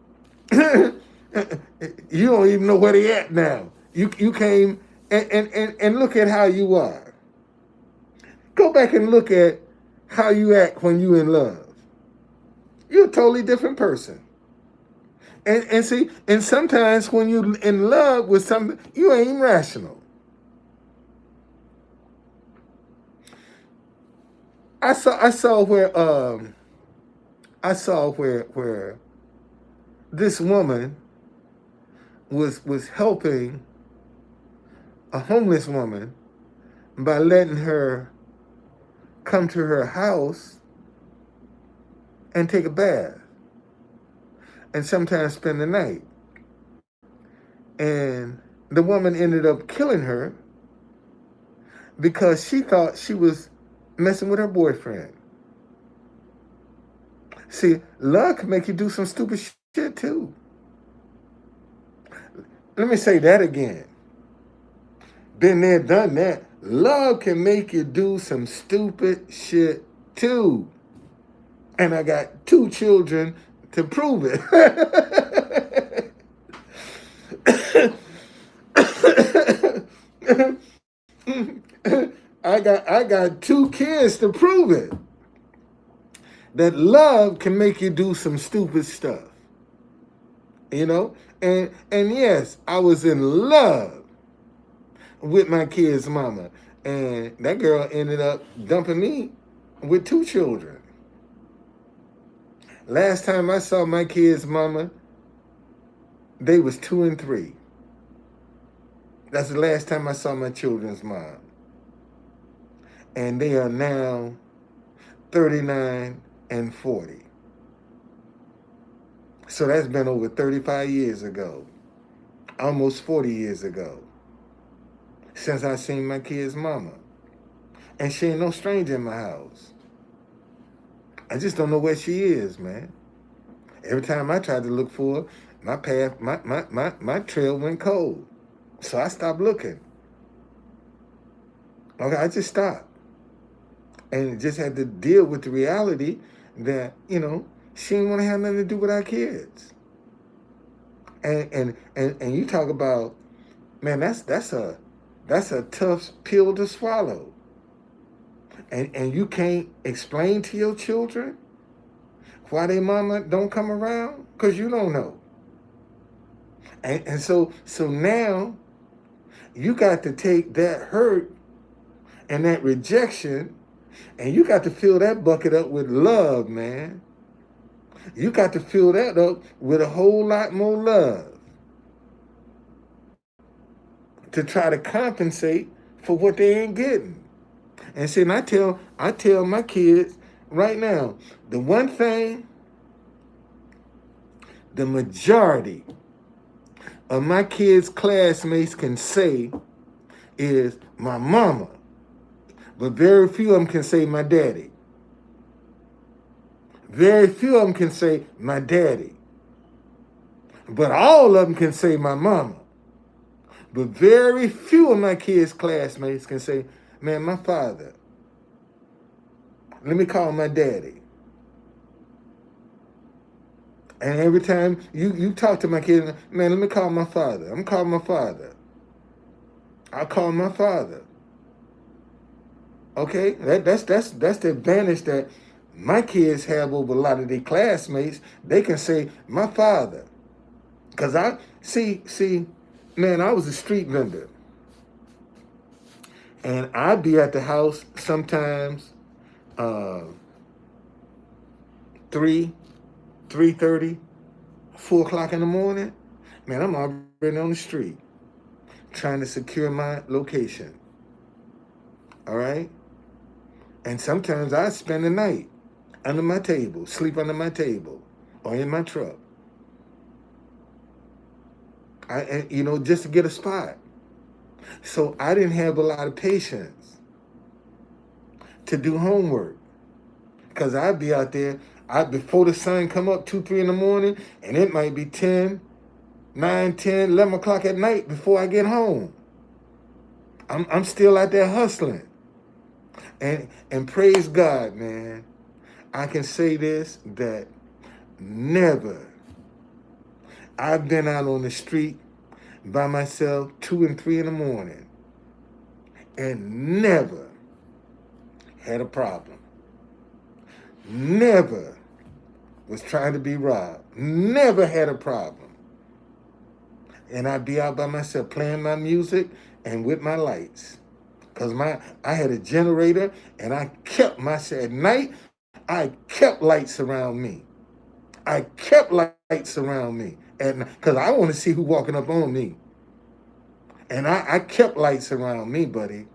you don't even know where they at now. You came and look at how you are. Go back and look at how you act when you in love. You're a totally different person. And see, and sometimes when you're in love with something, you ain't rational. I saw where this woman was helping a homeless woman by letting her come to her house and take a bath and sometimes spend the night. And the woman ended up killing her because she thought she was messing with her boyfriend. See, love can make you do some stupid shit too. Let me say that again. Been there, done that. Love can make you do some stupid shit too. And I got 2 children to prove it. I got 2 kids to prove it. That love can make you do some stupid stuff. You know? And yes, I was in love with my kid's mama. And that girl ended up dumping me with 2 children. Last time I saw my kid's mama, they was 2 and 3. That's the last time I saw my children's mom. And they are now 39 and 40. So that's been over 35 years ago, almost 40 years ago, since I seen my kid's mama. And she ain't no stranger in my house. I just don't know where she is, man. Every time I tried to look for her, my path, my trail went cold. So I stopped looking. Okay, I just stopped. And just had to deal with the reality that, you know, she didn't want to have nothing to do with our kids. And you talk about, man, that's a tough pill to swallow. And you can't explain to your children why their mama don't come around, because you don't know. And so now you got to take that hurt and that rejection, and you got to fill that bucket up with love, man. You got to fill that up with a whole lot more love to try to compensate for what they ain't getting. And see, and I tell my kids right now, the one thing the majority of my kids' classmates can say is my mama, but very few of them can say my daddy. Very few of them can say my daddy. But all of them can say my mama. But very few of my kids' classmates can say, man, my father. Let me call my daddy. And every time you talk to my kid, man, let me call my father. I'm calling my father. I call my father. Okay, that's the advantage that my kids have over a lot of their classmates. They can say my father, cause I see, man, I was a street vendor, and I'd be at the house sometimes, uh, 3, 3:30, 4 o'clock in the morning. Man, I'm already on the street trying to secure my location. All right, and sometimes I spend the night under my table, sleep under my table, or in my truck. Just to get a spot. So I didn't have a lot of patience to do homework because I'd be out there. Before the sun come up 2, 3 in the morning, and it might be 10, 9, 10, 11 o'clock at night before I get home. I'm still out there hustling, and praise God, man. I can say this, that never I've been out on the street by myself 2 and 3 in the morning and never had a problem. Never was trying to be robbed. Never had a problem. And I'd be out by myself playing my music and with my lights. Because I had a generator, and I kept myself at night. I kept lights around me. I kept lights around me. And because I want to see who walking up on me. And I kept lights around me, buddy.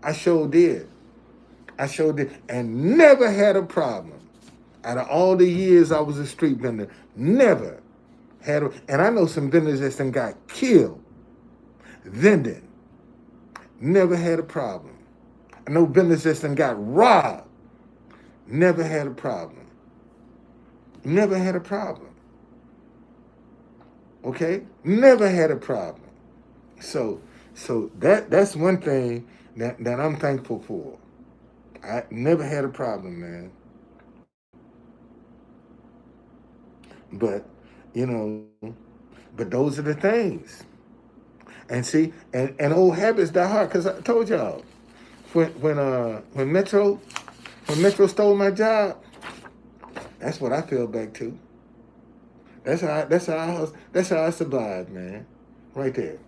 I sure did. And never had a problem. Out of all the years I was a street vendor, never had and I know some vendors that done got killed vending. Never had a problem. I know vendors that done got robbed. Never had a problem. Never had a problem. Okay? Never had a problem. So that's one thing that I'm thankful for. I never had a problem, man. But, you know, but those are the things. And see, and old habits die hard. Cause I told y'all, when Metro stole my job, that's what I fell back to. That's how I survived, man. Right there.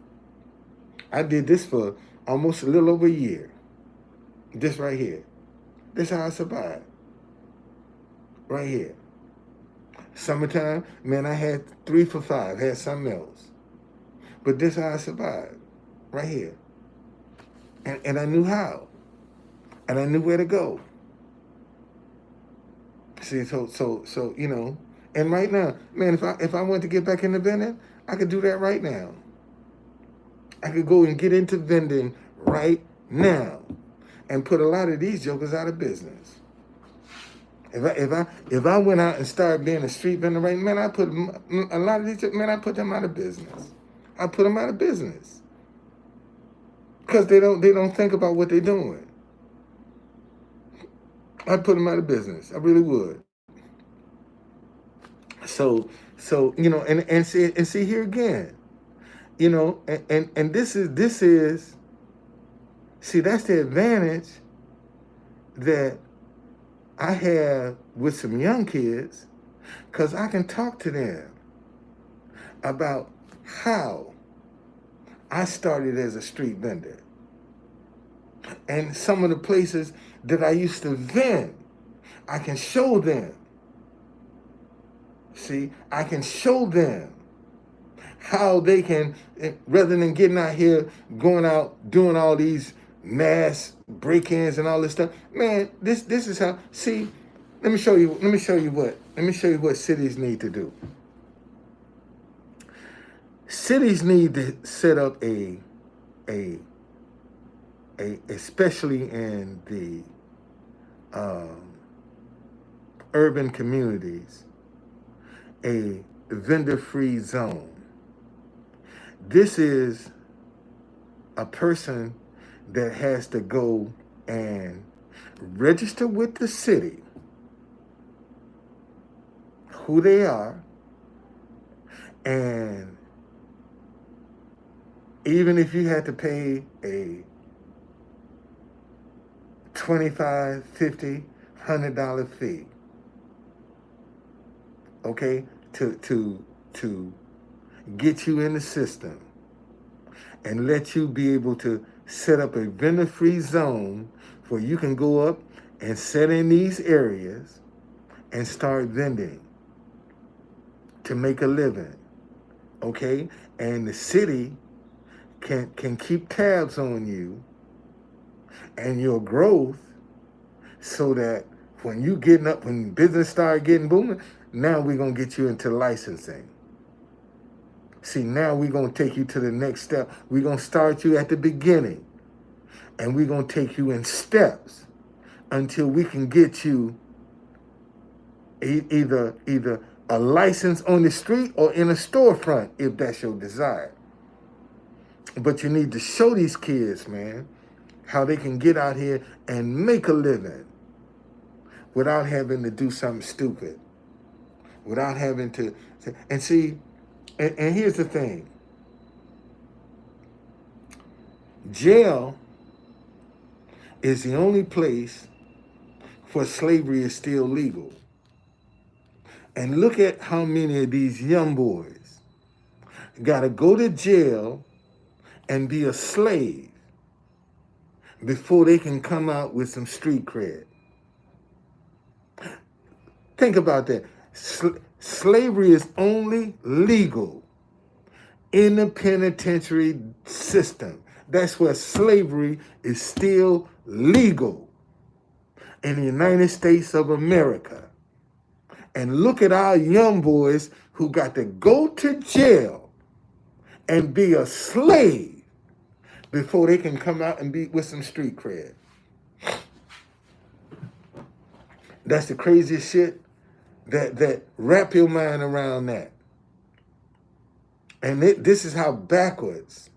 I did this for almost a little over a year. This right here. This how I survived. Right here. Summertime, man, I had 3 for $5, had something else. But this how I survived. Right here. And I knew how. And I knew where to go. See, so and right now, man, if I wanted to get back into vending, I could do that right now. I could go and get into vending right now and put a lot of these jokers out of business. If I went out and started being a street vendor right, man, I put a lot of these, man, I put them out of business. I put them out of business because they don't think about what they're doing. I put them out of business. I really would. So and see here again, and this is see, that's the advantage that I have with some young kids, because I can talk to them about how I started as a street vendor and some of the places that I used to vend. I can show them. See, I can show them how they can, rather than getting out here, going out, doing all these mass break-ins and all this stuff. Man, this is how. See, let me show you what cities need to do. Cities need to set up a especially in the urban communities, a vendor-free zone. This is a person that has to go and register with the city who they are, And even if you had to pay a 25, 50, $100 fee, okay, to get you in the system and let you be able to set up a vendor-free zone where you can go up and set in these areas and start vending to make a living, okay? And the city can keep tabs on you and your growth so that when business start getting booming, now we're gonna get you into licensing. See, now we're gonna take you to the next step. We're gonna start you at the beginning and we're gonna take you in steps until we can get you either a license on the street or in a storefront if that's your desire. But you need to show these kids, man, how they can get out here and make a living without having to do something stupid, without having to, and see, and here's the thing. Jail is the only place where slavery is still legal. And look at how many of these young boys got to go to jail and be a slave before they can come out with some street cred. Think about that. Slavery is only legal in the penitentiary system. That's where slavery is still legal in the United States of America. And look at our young boys who got to go to jail and be a slave before they can come out and be with some street cred. That's the craziest shit. That wrap your mind around that. And this is how backwards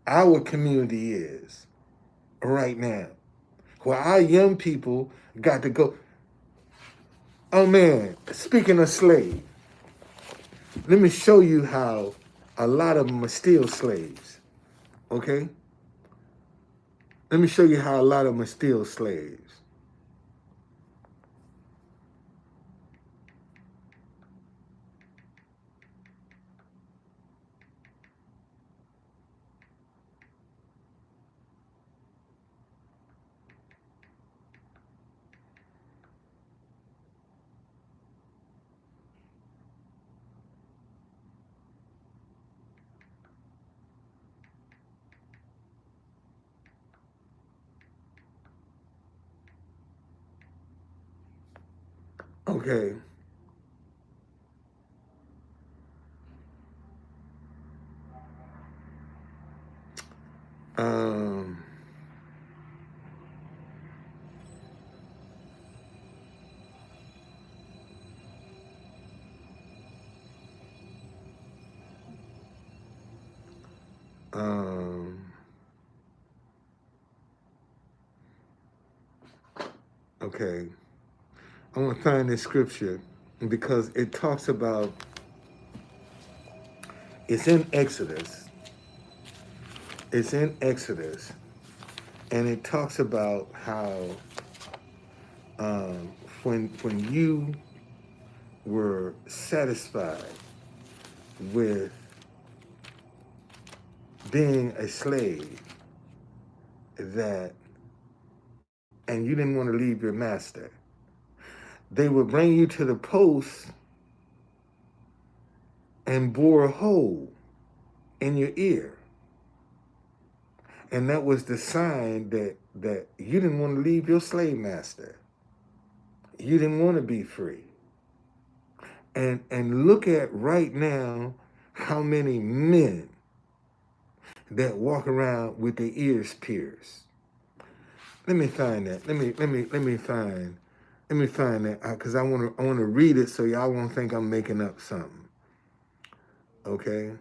our community is right now. Where our young people got to go. Oh man, speaking of slave, let me show you how a lot of them are still slaves. Okay? Let me show you how a lot of them are still slaves. Okay. Um, um, okay. I want to find this scripture because it talks about, it's in Exodus. It's in Exodus. And it talks about how when you were satisfied with being a slave, that, and you didn't want to leave your master, they would bring you to the post and bore a hole in your ear. And that was the sign that you didn't want to leave your slave master. You didn't want to be free. And look at right now how many men that walk around with their ears pierced. Let me find that. Let me find that because I want to read it so y'all won't think I'm making up something. Okay.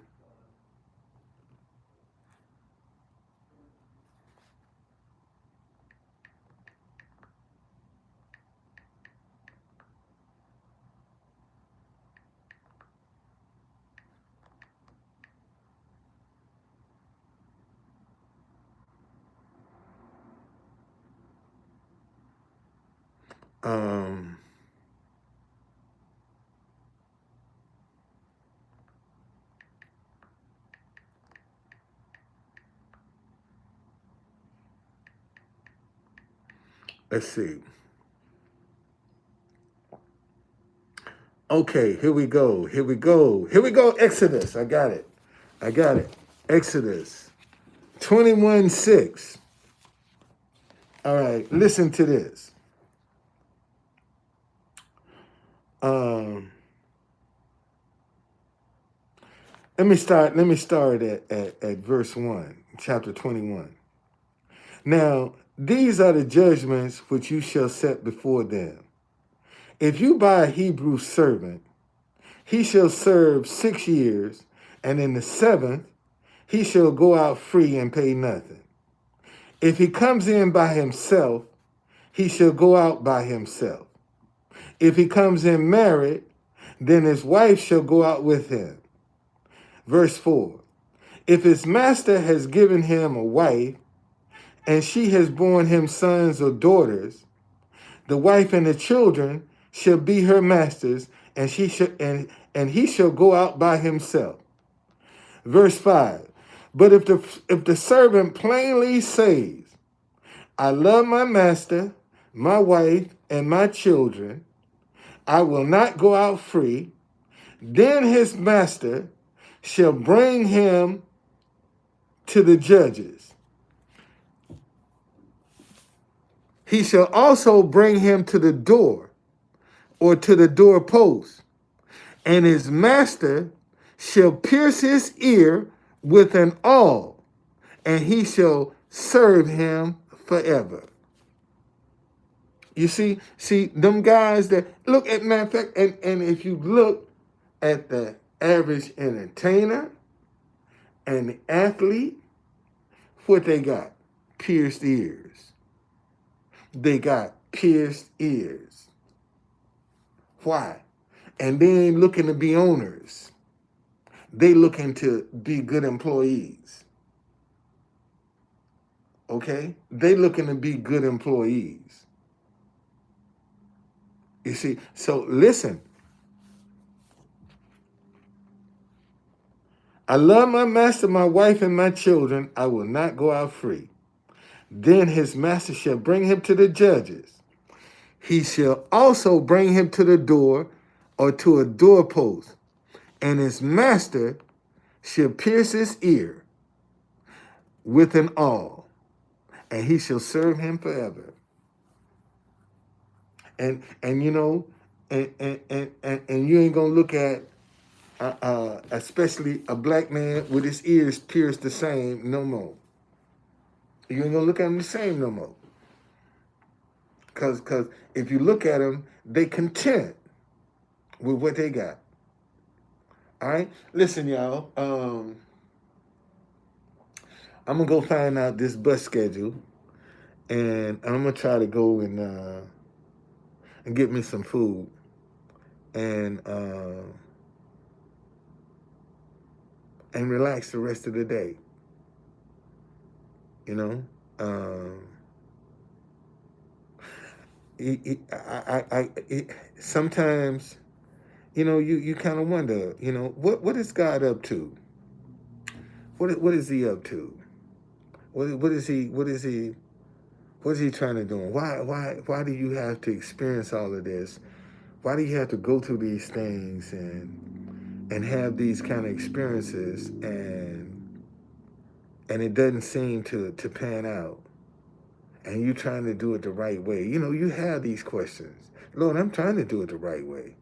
Um, let's see. Okay, here we go. Here we go. Here we go. Exodus. I got it. I got it. Exodus 21:6. All right, listen to this. Um, let me start at verse 1, chapter 21. Now, these are the judgments which you shall set before them. If you buy a Hebrew servant, he shall serve 6 years, and in the seventh he shall go out free and pay nothing. If he comes in by himself, he shall go out by himself. If he comes in married, then his wife shall go out with him. Verse 4. If his master has given him a wife, and she has borne him sons or daughters, the wife and the children shall be her master's, and he shall go out by himself. Verse 5. But if the servant plainly says, I love my master, my wife, and my children, I will not go out free, then his master shall bring him to the judges. He shall also bring him to the door or to the doorpost, and his master shall pierce his ear with an awl, and he shall serve him forever. You see them guys that look at, matter of fact, and if you look at the average entertainer and the athlete, what they got? Pierced ears. They got pierced ears. Why? And they ain't looking to be owners. They looking to be good employees. Okay? They looking to be good employees. You see, so listen. I love my master, my wife, and my children. I will not go out free. Then his master shall bring him to the judges. He shall also bring him to the door or to a doorpost, and his master shall pierce his ear with an awl, and he shall serve him forever. And you know, and you ain't gonna look at especially a black man with his ears pierced the same no more. You ain't gonna look at him the same no more. Cause if you look at them, they content with what they got. All right, listen, y'all. I'm gonna go find out this bus schedule, and I'm gonna try to go and get me some food, and relax the rest of the day. You know, sometimes, you know, you kind of wonder, you know, what is God up to? What is he up to? What is he trying to do? Why do you have to experience all of this? Why do you have to go through these things and have these kind of experiences and it doesn't seem to pan out? And you trying to do it the right way. You know, you have these questions. Lord, I'm trying to do it the right way.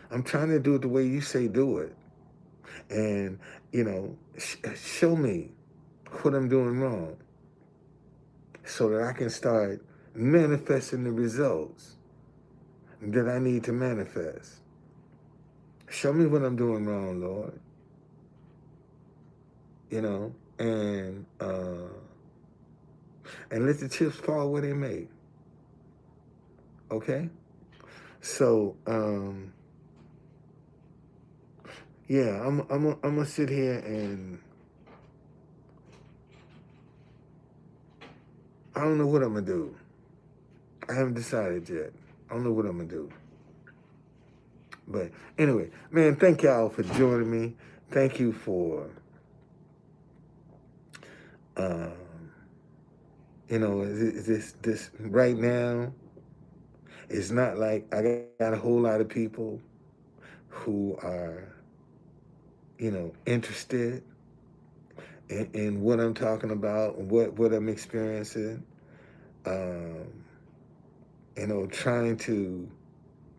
I'm trying to do it the way you say do it. And, you know, show me what I'm doing wrong so that I can start manifesting the results that I need to manifest. Show me what I'm doing wrong, Lord. You know, and let the chips fall where they may. Okay? So, yeah, I'm gonna sit here and I don't know what I'm gonna do. I haven't decided yet. I don't know what I'm gonna do. But anyway, man, thank y'all for joining me. Thank you for, um, this right now. It's not like I got a whole lot of people who are, interested in what I'm talking about, what I'm experiencing. Um, trying to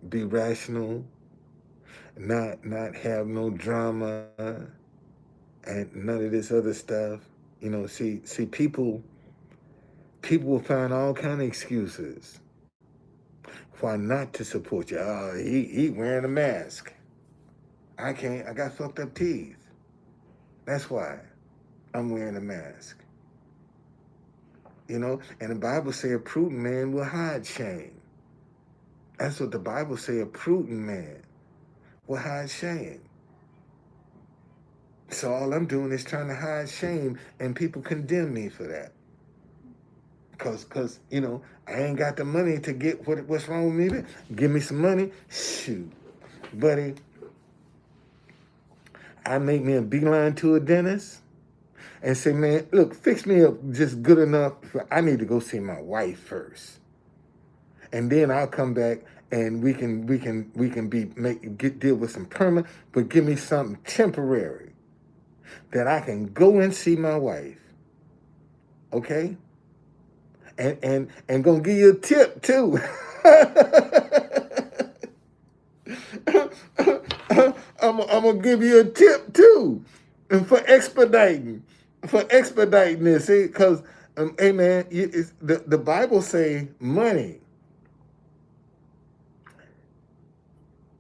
be rational, not have no drama and none of this other stuff. See people will find all kind of excuses why not to support you. Oh, he wearing a mask. I can't. I got fucked up teeth. That's why I'm wearing a mask. And the Bible say a prudent man will hide shame. That's what the Bible say. A prudent man will hide shame. So all I'm doing is trying to hide shame, and people condemn me for that. Cause I ain't got the money to get what's wrong with me. Give me some money, shoot, buddy. I make me a beeline to a dentist and say, man, look, fix me up just good enough. I need to go see my wife first, and then I'll come back and we can deal with some permanent. But give me something temporary that I can go and see my wife. Okay. And gonna give you a tip too. I'm gonna give you a tip too, and for expediting this. See, because hey man, the Bible say money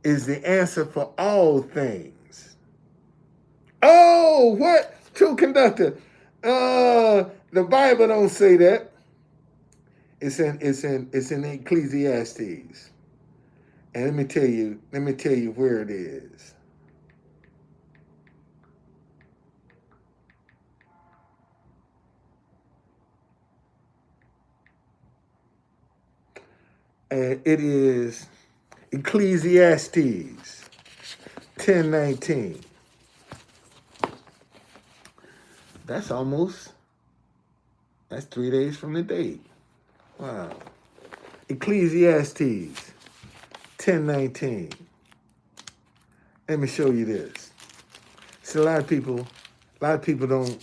is the answer for all things. Oh, what? True conductor. The Bible don't say that. It's in Ecclesiastes. And let me tell you where it is. And it is Ecclesiastes 10:19. That's 3 days from the date. Wow. Ecclesiastes 10:19. Let me show you this. See, a lot of people don't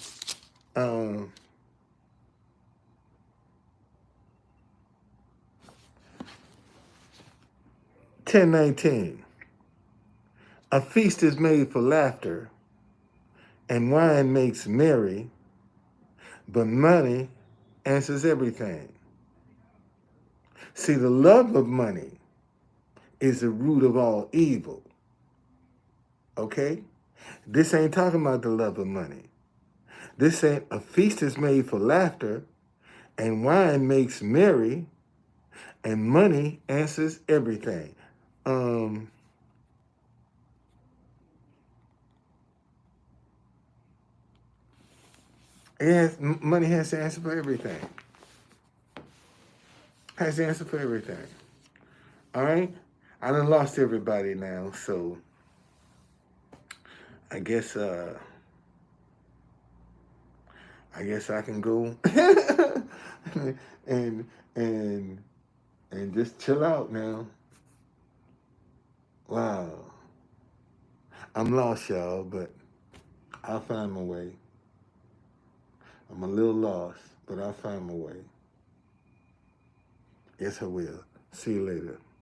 10:19. A feast is made for laughter, and wine makes merry, but money answers everything. See, the love of money is the root of all evil. Okay? This ain't talking about the love of money. This ain't a feast is made for laughter, and wine makes merry, and money answers everything. Money has to answer for everything. Has to answer for everything. All right? I done lost everybody now, so I guess I can go and and and just chill out now. Wow. I'm lost, y'all, but I'll find my way. I'm a little lost, but I'll find my way. Yes, I will. See you later.